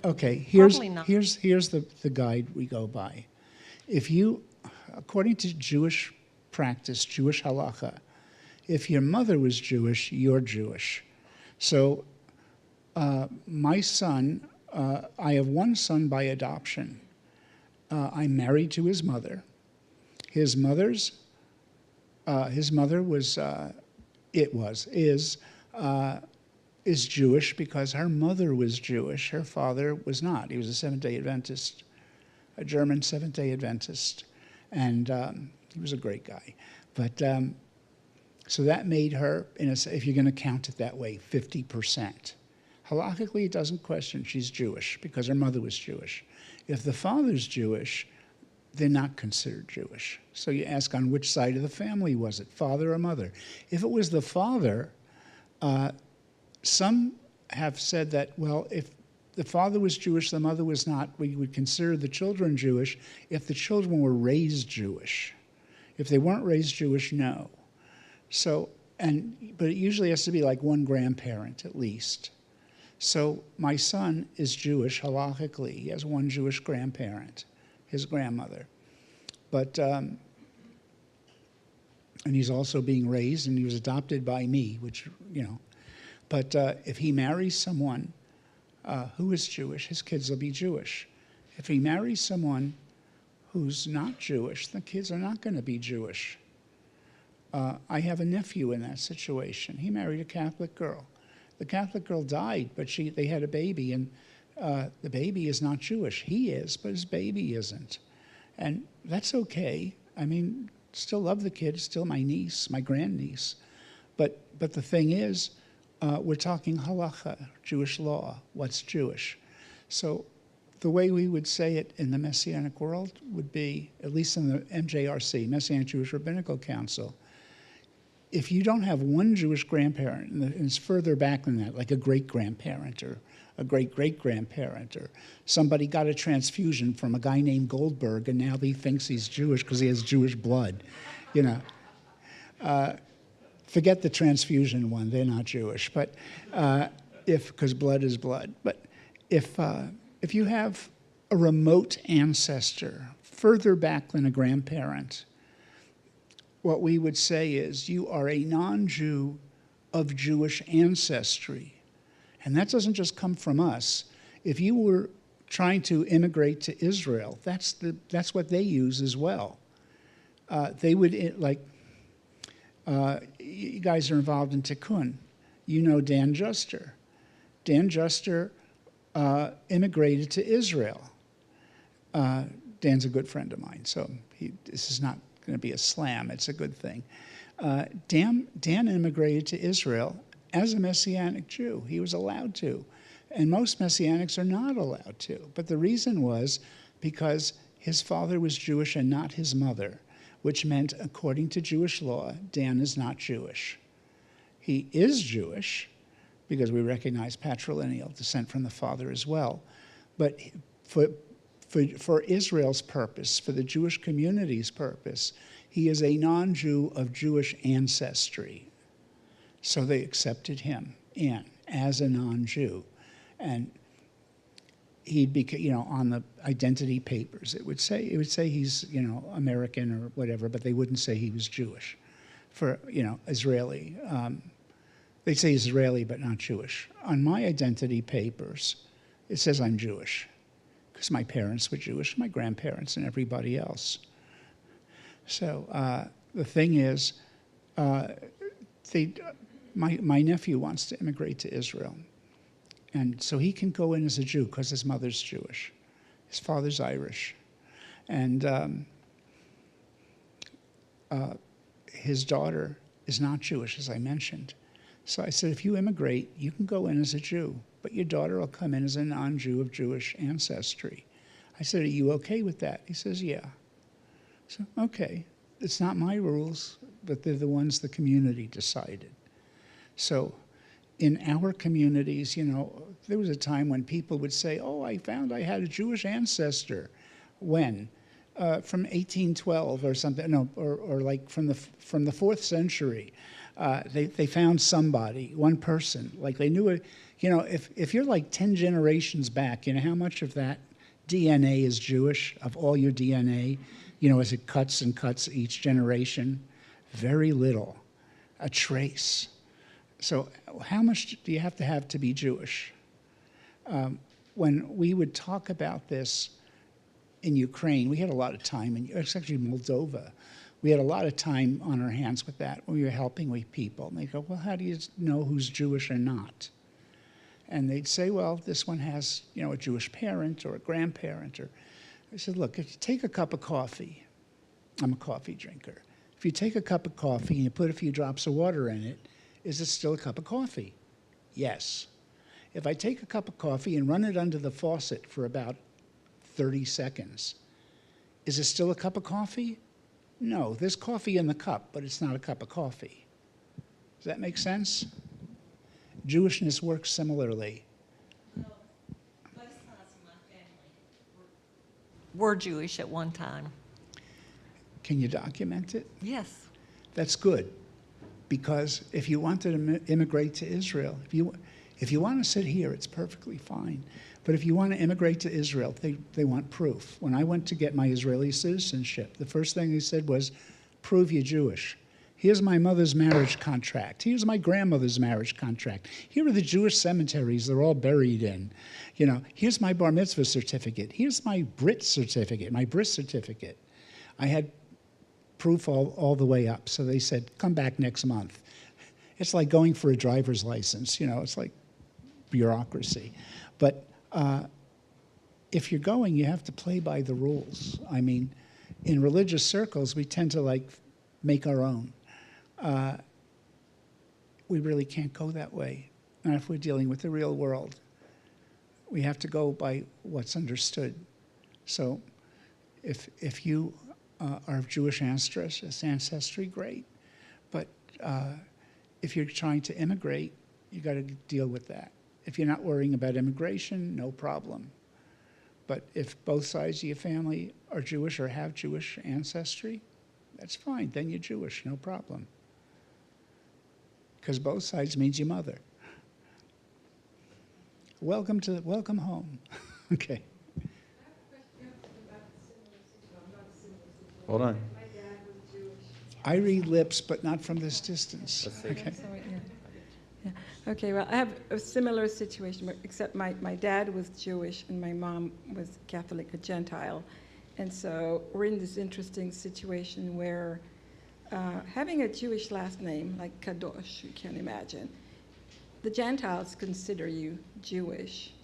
Okay, Probably not. here's the guide we go by. If you, according to Jewish practice, Jewish halacha, if your mother was Jewish, you're Jewish. So my son, I have one son by adoption. I'm married to his mother. His mother is Jewish because her mother was Jewish. Her father was not. He was a Seventh-day Adventist, a German Seventh-day Adventist. And he was a great guy. But so that made her, if you're going to count it that way, 50%. Halakhically, it doesn't question she's Jewish because her mother was Jewish. If the father's Jewish, they're not considered Jewish. So you ask on which side of the family was it, father or mother? If it was the father, some have said that, well, if the father was Jewish, the mother was not, we would consider the children Jewish if the children were raised Jewish. If they weren't raised Jewish, no. So, but it usually has to be like one grandparent at least. So my son is Jewish halakhically. He has one Jewish grandparent, his grandmother. But, and he's also being raised, and he was adopted by me, which, you know. But if he marries someone who is Jewish, his kids will be Jewish. If he marries someone who's not Jewish, the kids are not going to be Jewish. I have a nephew in that situation. He married a Catholic girl. The Catholic girl died, but they had a baby, and the baby is not Jewish. He is, but his baby isn't. And that's okay. I mean, still love the kid, still my niece, my grandniece. But the thing is, we're talking halacha, Jewish law, what's Jewish. So the way we would say it in the Messianic world would be, at least in the MJRC, Messianic Jewish Rabbinical Council, if you don't have one Jewish grandparent, and it's further back than that, like a great-grandparent or a great-great-grandparent, or somebody got a transfusion from a guy named Goldberg, and now he thinks he's Jewish because he has Jewish blood, you know. Forget the transfusion one; they're not Jewish. But because blood is blood. But if you have a remote ancestor further back than a grandparent, what we would say is you are a non-Jew of Jewish ancestry. And that doesn't just come from us. If you were trying to immigrate to Israel, that's what they use as well. They would, you guys are involved in Tikkun. You know Dan Juster. Dan Juster immigrated to Israel. Dan's a good friend of mine, so this is not going to be a slam. It's a good thing. Dan immigrated to Israel as a Messianic Jew. He was allowed to. And most Messianics are not allowed to. But the reason was because his father was Jewish and not his mother, which meant, according to Jewish law, Dan is not Jewish. He is Jewish because we recognize patrilineal descent from the father as well. But for Israel's purpose, for the Jewish community's purpose, he is a non-Jew of Jewish ancestry. So they accepted him in as a non-Jew. And he'd be, on the identity papers, it would say he's, American or whatever, but they wouldn't say he was Jewish. For, Israeli. They'd say Israeli, but not Jewish. On my identity papers, it says I'm Jewish, because my parents were Jewish, my grandparents, and everybody else. So the thing is, my nephew wants to immigrate to Israel. And so he can go in as a Jew because his mother's Jewish. His father's Irish. And his daughter is not Jewish, as I mentioned. So I said, if you immigrate, you can go in as a Jew, but your daughter will come in as a non-Jew of Jewish ancestry. I said, are you okay with that? He says, yeah. So, okay. It's not my rules, but they're the ones the community decided. So in our communities, there was a time when people would say, oh, I found I had a Jewish ancestor. When? from 1812 or something, no, or like from the 4th century. They found somebody, one person, like they knew it. You know, if you're like 10 generations back, you know how much of that DNA is Jewish, of all your DNA, you know, as it cuts and cuts each generation? Very little, a trace. So how much do you have to be Jewish? When we would talk about this in Ukraine, we had a lot of time, and it's actually Moldova. We had a lot of time on our hands with that when we were helping with people. And they go, well, how do you know who's Jewish or not? And they'd say, well, this one has, you know, a Jewish parent or a grandparent. Or I said, look, if you take a cup of coffee, I'm a coffee drinker. If you take a cup of coffee and you put a few drops of water in it, is it still a cup of coffee? Yes. If I take a cup of coffee and run it under the faucet for about 30 seconds, is it still a cup of coffee? No, there's coffee in the cup, but it's not a cup of coffee. Does that make sense? Jewishness works similarly. Well, both sides of my family were Jewish at one time. Can you document it? Yes. That's good, because if you want to immigrate to Israel, if you want to sit here, it's perfectly fine. But if you want to immigrate to Israel, they want proof. When I went to get my Israeli citizenship, the first thing they said was, prove you're Jewish. Here's my mother's marriage contract. Here's my grandmother's marriage contract. Here are the Jewish cemeteries they're all buried in. You know, here's my bar mitzvah certificate. Here's my Brit certificate, my bris certificate. I had proof all the way up. So they said, come back next month. It's like going for a driver's license. You know, it's like bureaucracy. But if you're going, you have to play by the rules. I mean, in religious circles, we tend to like make our own. We really can't go that way. Not if we're dealing with the real world. We have to go by what's understood. So if you are of Jewish ancestry, great. But if you're trying to immigrate, you got to deal with that. If you're not worrying about immigration, no problem. But if both sides of your family are Jewish or have Jewish ancestry, that's fine. Then you're Jewish, no problem. Because both sides means your mother. Welcome home. Okay. Hold on. I read lips, but not from this distance. Okay. Yeah. Okay, well, I have a similar situation, except my dad was Jewish and my mom was Catholic, a Gentile. And so we're in this interesting situation where having a Jewish last name, like Kadosh, you can imagine, the Gentiles consider you Jewish,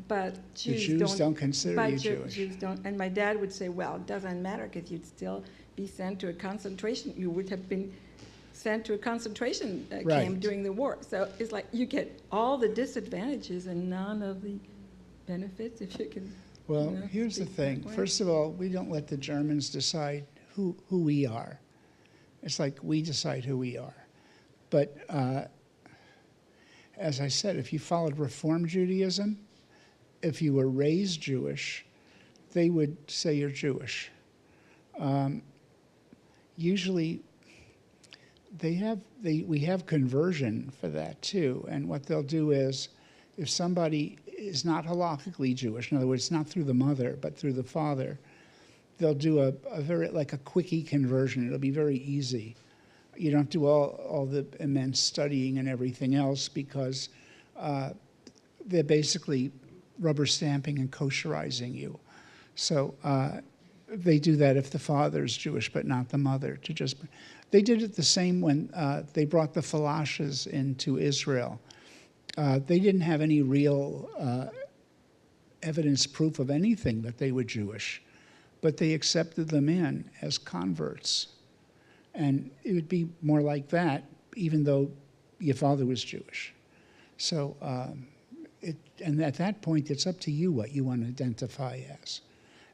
but Jews don't consider you Jewish. Jews don't, and my dad would say, well, it doesn't matter because you'd still be sent to a concentration, you would have been sent to a concentration camp during the war. So it's like you get all the disadvantages and none of the benefits, if you can. Well, here's the thing. First of all, we don't let the Germans decide who we are. It's like we decide who we are. But as I said, if you followed Reform Judaism, if you were raised Jewish, they would say you're Jewish. Usually, we have conversion for that too. And what they'll do is, if somebody is not halakhically Jewish, in other words, not through the mother, but through the father, they'll do a very, like a quickie conversion. It'll be very easy. You don't do all the immense studying and everything else because they're basically rubber stamping and kosherizing you. So they do that if the father is Jewish, but not the mother. They did it the same when they brought the Falashas into Israel. They didn't have any real evidence, proof of anything that they were Jewish, but they accepted them in as converts. And it would be more like that, even though your father was Jewish. So, and at that point, it's up to you what you want to identify as.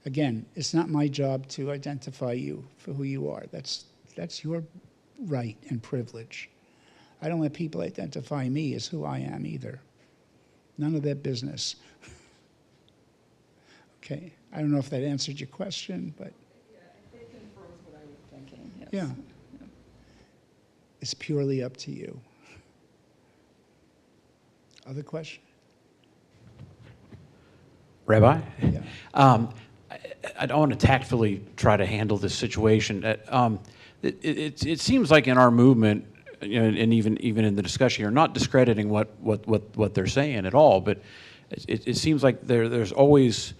Again, it's not my job to identify you for who you are. That's your right and privilege. I don't let people identify me as who I am either. None of their business. Okay, I don't know if that answered your question, but. Yeah. It's purely up to you. Other question? Rabbi? Yeah. I don't want to tactfully try to handle this situation. It seems like in our movement, you know, and even in the discussion here, not discrediting what they're saying at all, but it seems like there's always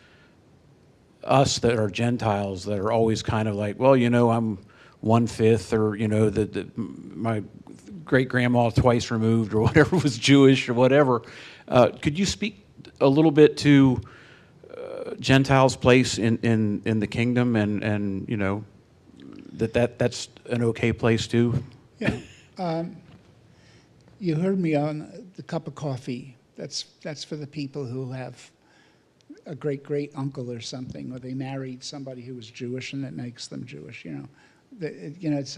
us that are Gentiles that are always kind of like, well, you know, I'm 1/5, or you know, my great grandma twice removed or whatever was Jewish or whatever. Could you speak a little bit to Gentiles' place in the kingdom, and you know, that's an okay place too? Yeah. You heard me on the cup of coffee. That's for the people who have a great uncle or something, or they married somebody who was Jewish and that makes them Jewish. You know, it's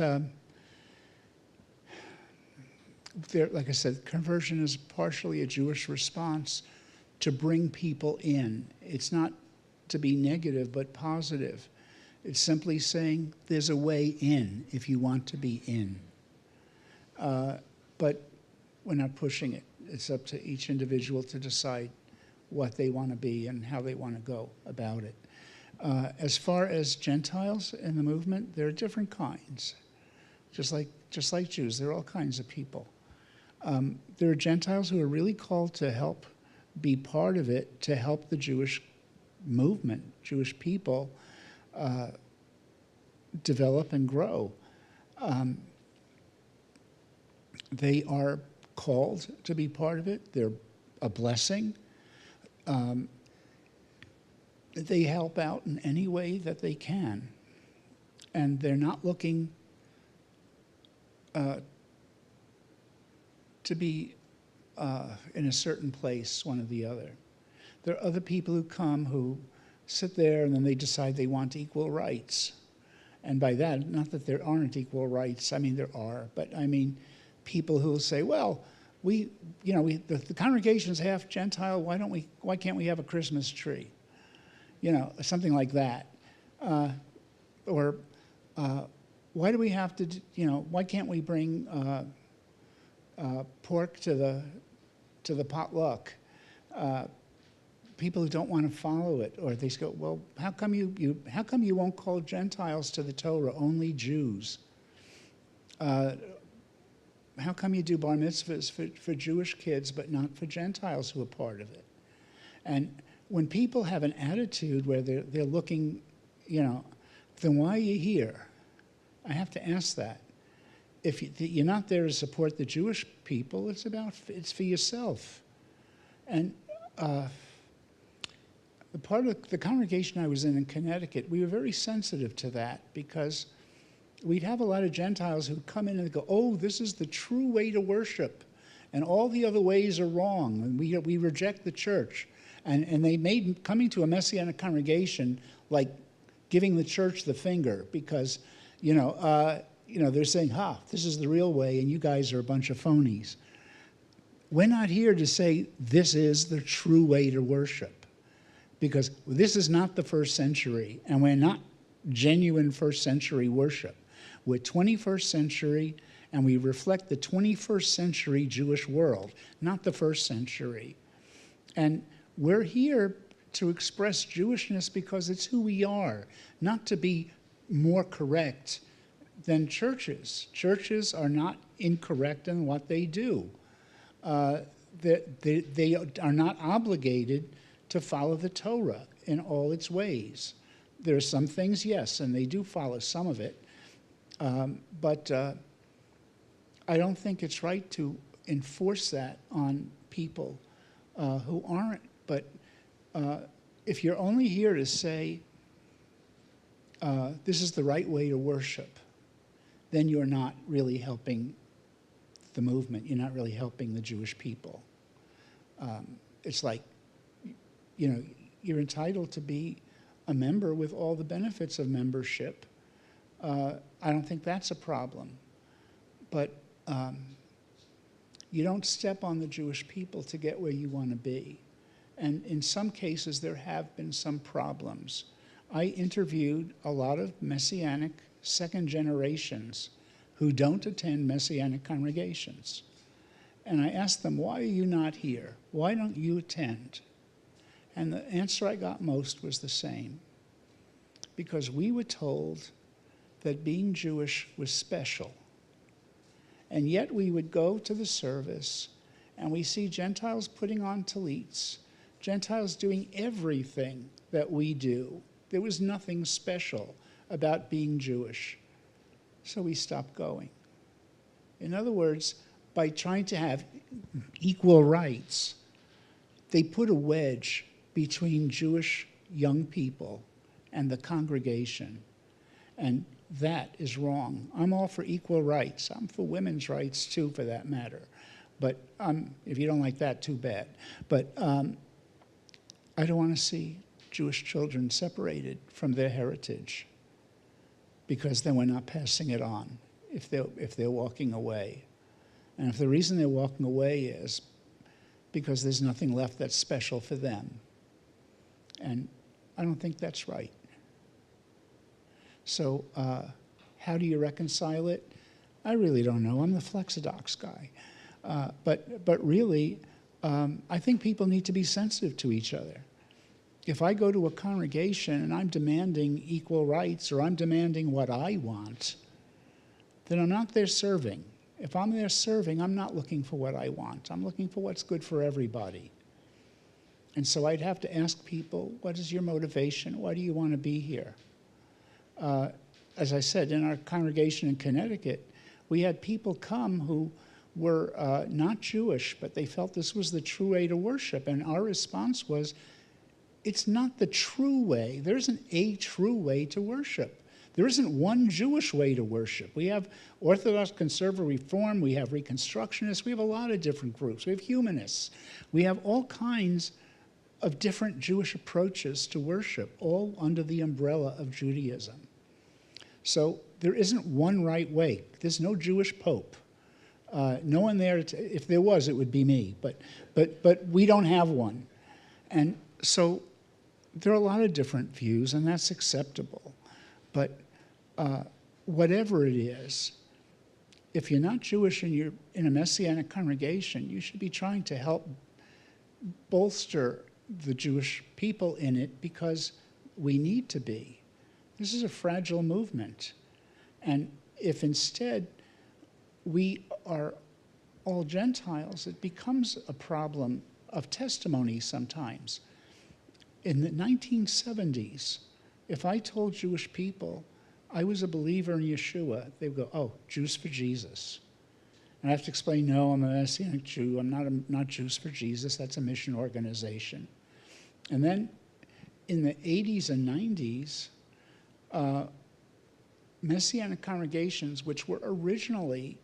like I said, conversion is partially a Jewish response to bring people in. It's not to be negative, but positive. It's simply saying there's a way in if you want to be in. But we're not pushing it. It's up to each individual to decide what they want to be and how they want to go about it. As far as Gentiles in the movement, there are different kinds. Just like Jews, there are all kinds of people. There are Gentiles who are really called to help be part of it, to help the Jewish movement, Jewish people develop and grow. They are called to be part of it. They're a blessing. They help out in any way that they can. And they're not looking to be in a certain place, one or the other. There are other people who come who sit there and then they decide they want equal rights. And by that, not that there aren't equal rights, I mean there are, but I mean people who will say, well, the congregation is half Gentile, why can't we have a Christmas tree? You know, something like that. Or why do we have to, why can't we bring pork to the potluck? People who don't want to follow it, or they go, well, how come you won't call Gentiles to the Torah, only Jews? How come you do bar mitzvahs for Jewish kids but not for Gentiles who are part of it? And when people have an attitude where they're looking, then why are you here? I have to ask that. If you're not there to support the Jewish people, it's for yourself. And the part of the congregation I was in Connecticut, we were very sensitive to that because we'd have a lot of Gentiles who'd come in and go, oh, this is the true way to worship, and all the other ways are wrong, and we reject the church. And they made coming to a Messianic congregation like giving the church the finger because, they're saying, this is the real way, and you guys are a bunch of phonies. We're not here to say this is the true way to worship because this is not the first century, and we're not genuine first century worship. We're 21st century, and we reflect the 21st century Jewish world, not the first century. And we're here to express Jewishness because it's who we are, not to be more correct than churches. Churches are not incorrect in what they do. They are not obligated to follow the Torah in all its ways. There are some things, yes, and they do follow some of it. But I don't think it's right to enforce that on people who aren't. But if you're only here to say, this is the right way to worship, then you're not really helping the movement. You're not really helping the Jewish people. It's like, you're entitled to be a member with all the benefits of membership. I don't think that's a problem. But you don't step on the Jewish people to get where you want to be. And in some cases, there have been some problems. I interviewed a lot of Messianic second generations who don't attend Messianic congregations. And I asked them, why are you not here? Why don't you attend? And the answer I got most was the same. Because we were told that being Jewish was special. And yet we would go to the service and we see Gentiles putting on tallits, Gentiles doing everything that we do. There was nothing special about being Jewish. So we stopped going. In other words, by trying to have equal rights, they put a wedge between Jewish young people and the congregation. And that is wrong. I'm all for equal rights. I'm for women's rights too, for that matter. But if you don't like that, too bad. But I don't want to see Jewish children separated from their heritage, because then we're not passing it on if they're walking away. And if the reason they're walking away is because there's nothing left that's special for them. And I don't think that's right. So how do you reconcile it? I really don't know. I'm the Flexodox guy. But really, I think people need to be sensitive to each other. If I go to a congregation and I'm demanding equal rights, or I'm demanding what I want, then I'm not there serving. If I'm there serving, I'm not looking for what I want. I'm looking for what's good for everybody. And so I'd have to ask people, what is your motivation? Why do you want to be here? As I said, in our congregation in Connecticut, we had people come who were not Jewish, but they felt this was the true way to worship. And our response was, it's not the true way. There isn't a true way to worship. There isn't one Jewish way to worship. We have Orthodox, Conservative, Reform, we have Reconstructionists, we have a lot of different groups. We have humanists. We have all kinds of different Jewish approaches to worship, all under the umbrella of Judaism. So there isn't one right way. There's no Jewish pope. No one there, if there was, it would be me. But we don't have one. And so there are a lot of different views, and that's acceptable. But whatever it is, if you're not Jewish and you're in a Messianic congregation, you should be trying to help bolster the Jewish people in it, because we need to be. This is a fragile movement. And if instead we are all Gentiles, it becomes a problem of testimony sometimes. In the 1970s, if I told Jewish people I was a believer in Yeshua, they would go, oh, Jews for Jesus. And I have to explain, no, I'm a Messianic Jew. I'm not Jews for Jesus. That's a mission organization. And then in the 80s and 90s, Messianic congregations, which were originally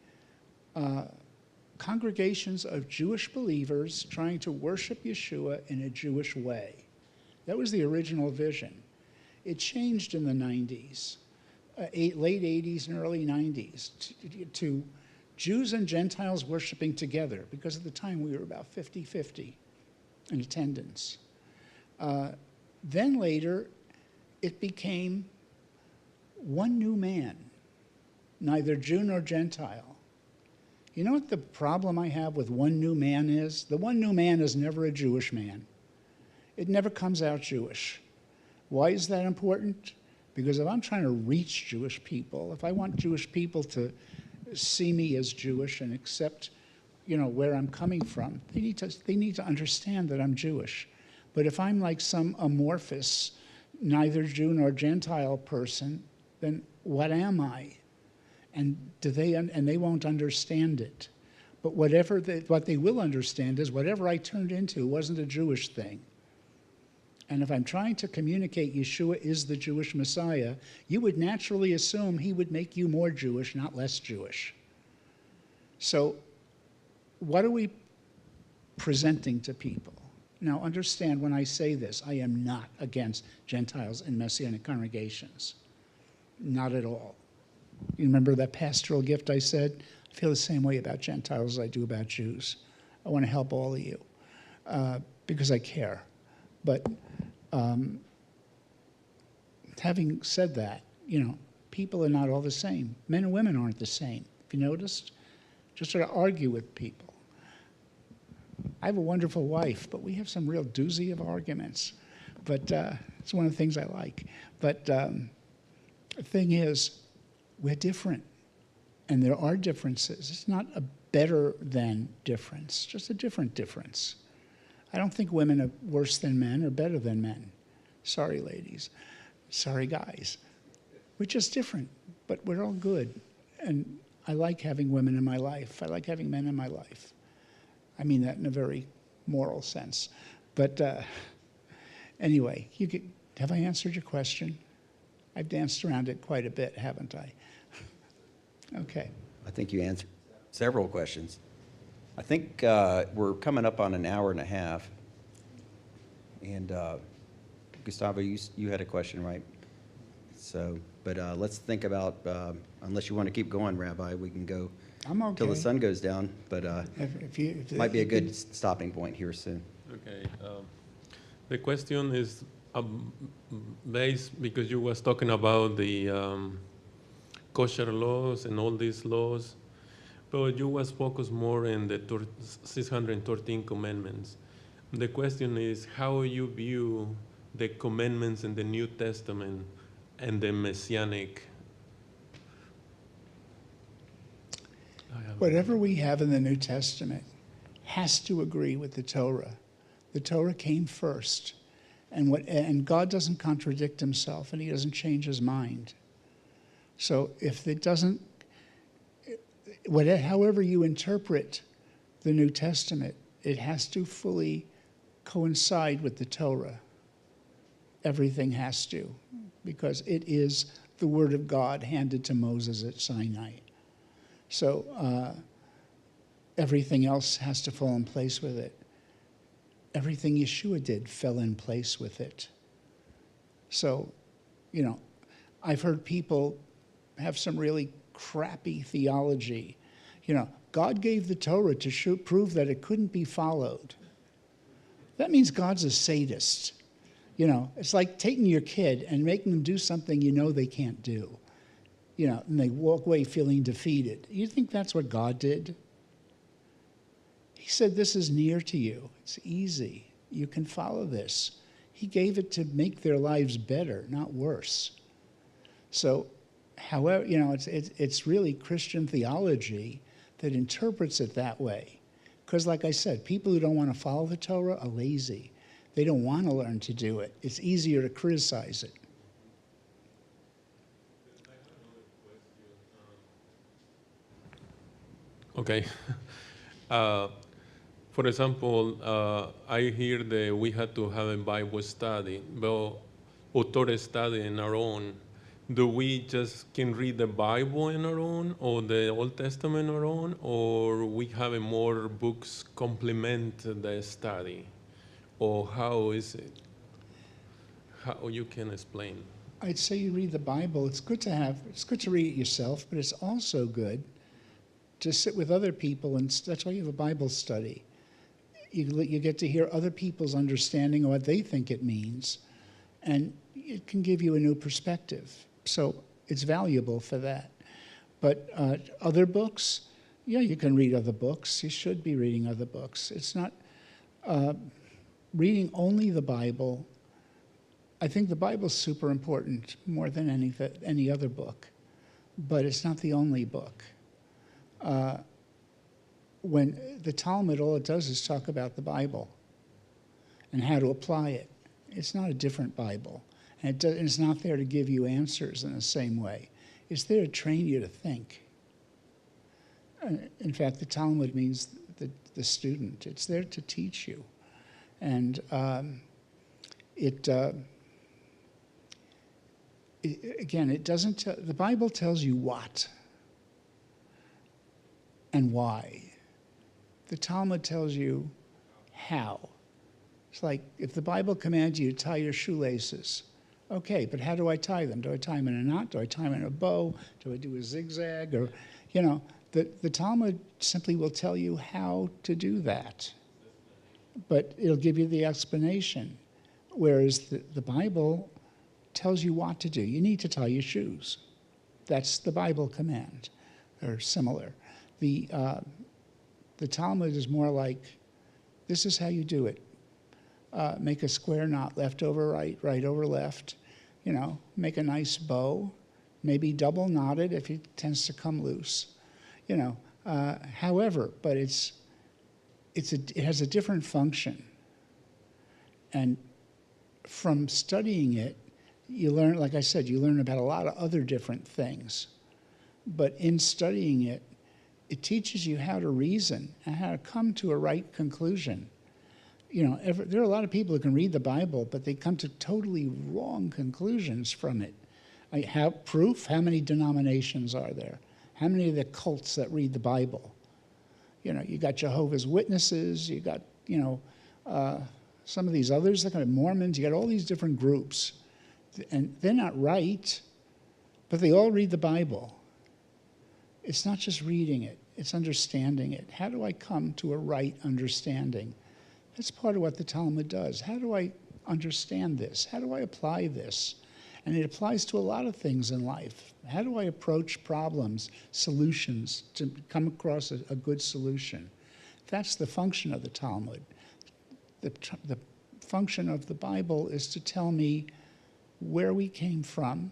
congregations of Jewish believers trying to worship Yeshua in a Jewish way. That was the original vision. It changed in the 90s, late 80s and early 90s, to Jews and Gentiles worshiping together, because at the time we were about 50-50 in attendance. Then later, it became one new man, neither Jew nor Gentile. You know what the problem I have with one new man is? The one new man is never a Jewish man. It never comes out Jewish. Why is that important? Because if I'm trying to reach Jewish people, if I want Jewish people to see me as Jewish and accept, where I'm coming from, they need to understand that I'm Jewish. But if I'm like some amorphous, neither Jew nor Gentile person, then what am I? And they won't understand it. But what they will understand is whatever I turned into wasn't a Jewish thing. And if I'm trying to communicate Yeshua is the Jewish Messiah, you would naturally assume he would make you more Jewish, not less Jewish. So what are we presenting to people? Now, understand when I say this, I am not against Gentiles in Messianic congregations. Not at all. You remember that pastoral gift I said? I feel the same way about Gentiles as I do about Jews. I want to help all of you because I care. But having said that, People are not all the same. Men and women aren't the same. Have you noticed? Just sort of argue with people. I have a wonderful wife, but we have some real doozy of arguments. But it's one of the things I like. But the thing is, we're different. And there are differences. It's not a better than difference, just a different difference. I don't think women are worse than men or better than men. Sorry, ladies. Sorry, guys. We're just different, but we're all good. And I like having women in my life. I like having men in my life. I mean that in a very moral sense. But anyway, have I answered your question? I've danced around it quite a bit, haven't I? Okay. I think you answered several questions. I think we're coming up on an hour and a half. And Gustavo, you had a question, right? So, but let's think about, unless you want to keep going, Rabbi, we can go I'm okay. till the sun goes down. But might be a good stopping point here soon. Okay. The question is based because you was talking about the kosher laws and all these laws, but you was focused more in the 613 commandments. The question is how you view the commandments in the New Testament and the Messianic. Whatever we have in the New Testament has to agree with the Torah. The Torah came first. And God doesn't contradict himself, and he doesn't change his mind. So if it doesn't, however you interpret the New Testament, it has to fully coincide with the Torah. Everything has to, because it is the word of God handed to Moses at Sinai. So everything else has to fall in place with it. Everything Yeshua did fell in place with it. So, I've heard people have some really crappy theology. God gave the Torah to prove that it couldn't be followed. That means God's a sadist. It's like taking your kid and making them do something they can't do. And they walk away feeling defeated. You think that's what God did? He said, this is near to you. It's easy. You can follow this. He gave it to make their lives better, not worse. So, however, it's really Christian theology that interprets it that way. Because like I said, people who don't want to follow the Torah are lazy. They don't want to learn to do it. It's easier to criticize it. Okay. For example, I hear that we had to have a Bible study, but or Torah study in our own. Do we just can read the Bible in our own, or the Old Testament in our own, or we have more books complement the study, or how is it? How you can explain? I'd say you read the Bible. It's good to read it yourself, but it's also good to sit with other people, and that's why you have a Bible study. You get to hear other people's understanding of what they think it means, and it can give you a new perspective. So it's valuable for that. But other books, yeah, you can read other books. You should be reading other books. It's not reading only the Bible. I think the Bible's super important, more than any other book, but it's not the only book. When the Talmud, all it does is talk about the Bible and how to apply it. It's not a different Bible. And it's not there to give you answers in the same way. It's there to train you to think. In fact, the Talmud means the student. It's there to teach you. And again, it doesn't the Bible tells you what and why. The Talmud tells you how. It's like if the Bible commands you to tie your shoelaces, okay, but how do I tie them? Do I tie them in a knot? Do I tie them in a bow? Do I do a zigzag? Or, the Talmud simply will tell you how to do that. But it'll give you the explanation. Whereas the Bible tells you what to do. You need to tie your shoes. That's the Bible command, or similar. The Talmud is more like, this is how you do it. Make a square knot, left over right, right over left. You know, make a nice bow, maybe double knotted if it tends to come loose. You know, however, but it has a different function. And from studying it, you learn, like I said, you learn about a lot of other different things. But in studying it, it teaches you how to reason and how to come to a right conclusion. You know, there are a lot of people who can read the Bible, but they come to totally wrong conclusions from it. Proof? How many denominations are there? How many of the cults that read the Bible? You know, you got Jehovah's Witnesses, you got, you know, some of these others, like Mormons, you got all these different groups. And they're not right, but they all read the Bible. It's not just reading it, it's understanding it. How do I come to a right understanding? That's part of what the Talmud does. How do I understand this? How do I apply this? And it applies to a lot of things in life. How do I approach problems, solutions, to come across a good solution? That's the function of the Talmud. The function of the Bible is to tell me where we came from,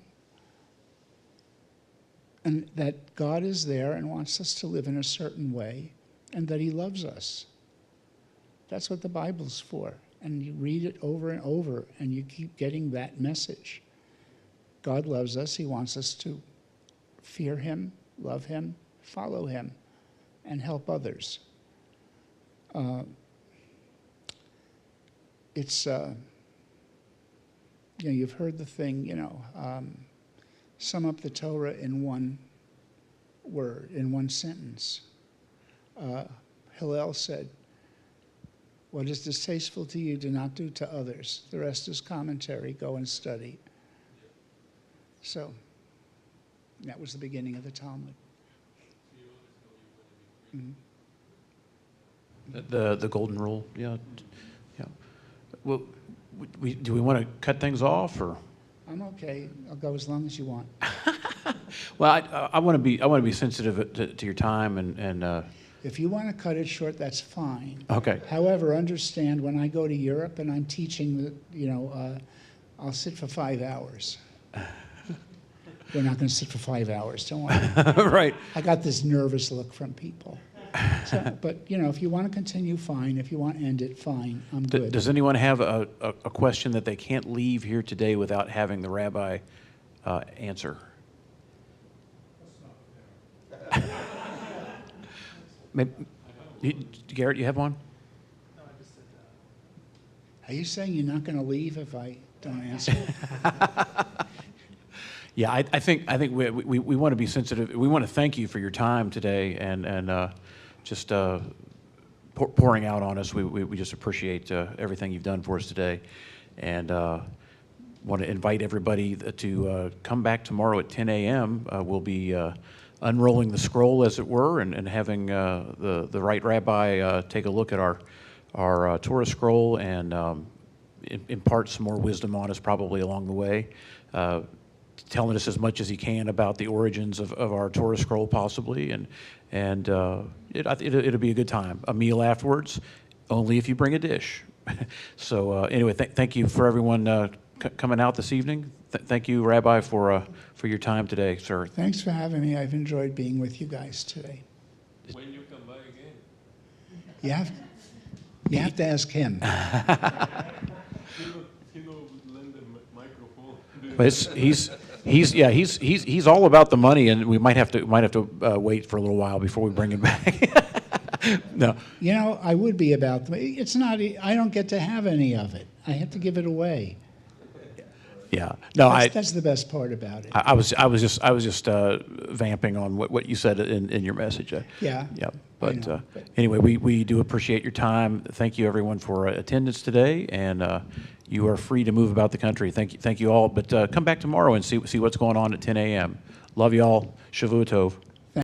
and that God is there and wants us to live in a certain way, and that he loves us. That's what the Bible's for. And you read it over and over, and you keep getting that message. God loves us. He wants us to fear him, love him, follow him, and help others. You know, you've heard the thing, you know, sum up the Torah in one word, in one sentence. Hillel said, what is distasteful to you, do not do to others. The rest is commentary. Go and study. So that was the beginning of the Talmud. Mm-hmm. The golden rule, yeah. Well, do we want to cut things off, or? I'm okay. I'll go as long as you want. Well, I want to be sensitive to your time, and if you want to cut it short, that's fine. Okay. However, understand when I go to Europe and I'm teaching, I'll sit for 5 hours. We're not going to sit for 5 hours, don't worry. Right. I got this nervous look from people. So, but, if you want to continue, fine. If you want to end it, fine. I'm good. Does anyone have a question that they can't leave here today without having the rabbi answer? Maybe, Garrett, you have one? Are you saying you're not going to leave if I don't answer? Yeah, I think we want to be sensitive. We want to thank you for your time today and just pouring out on us. We just appreciate everything you've done for us today, and want to invite everybody to come back tomorrow at 10 a.m. We'll be unrolling the scroll, as it were, and having the right rabbi take a look at our Torah scroll and impart some more wisdom on us probably along the way. Telling us as much as he can about the origins of our Torah scroll, possibly, and it'll be a good time. A meal afterwards, only if you bring a dish. So anyway, thank you for everyone coming out this evening. Thank you, Rabbi, for your time today, sir. Thanks for having me. I've enjoyed being with you guys today. When you come by again? You have to ask him. Lend the microphone. But he's all about the money, and we might have to wait for a little while before we bring him back. No. I would be about it's not. I don't get to have any of it. I have to give it away. Yeah. No. That's the best part about it. I was just vamping on what you said in your message. Yeah. Yeah. But anyway, we do appreciate your time. Thank you, everyone, for attendance today, and you are free to move about the country. Thank you all. But come back tomorrow and see what's going on at 10 a.m. Love you all. Shavua Tov.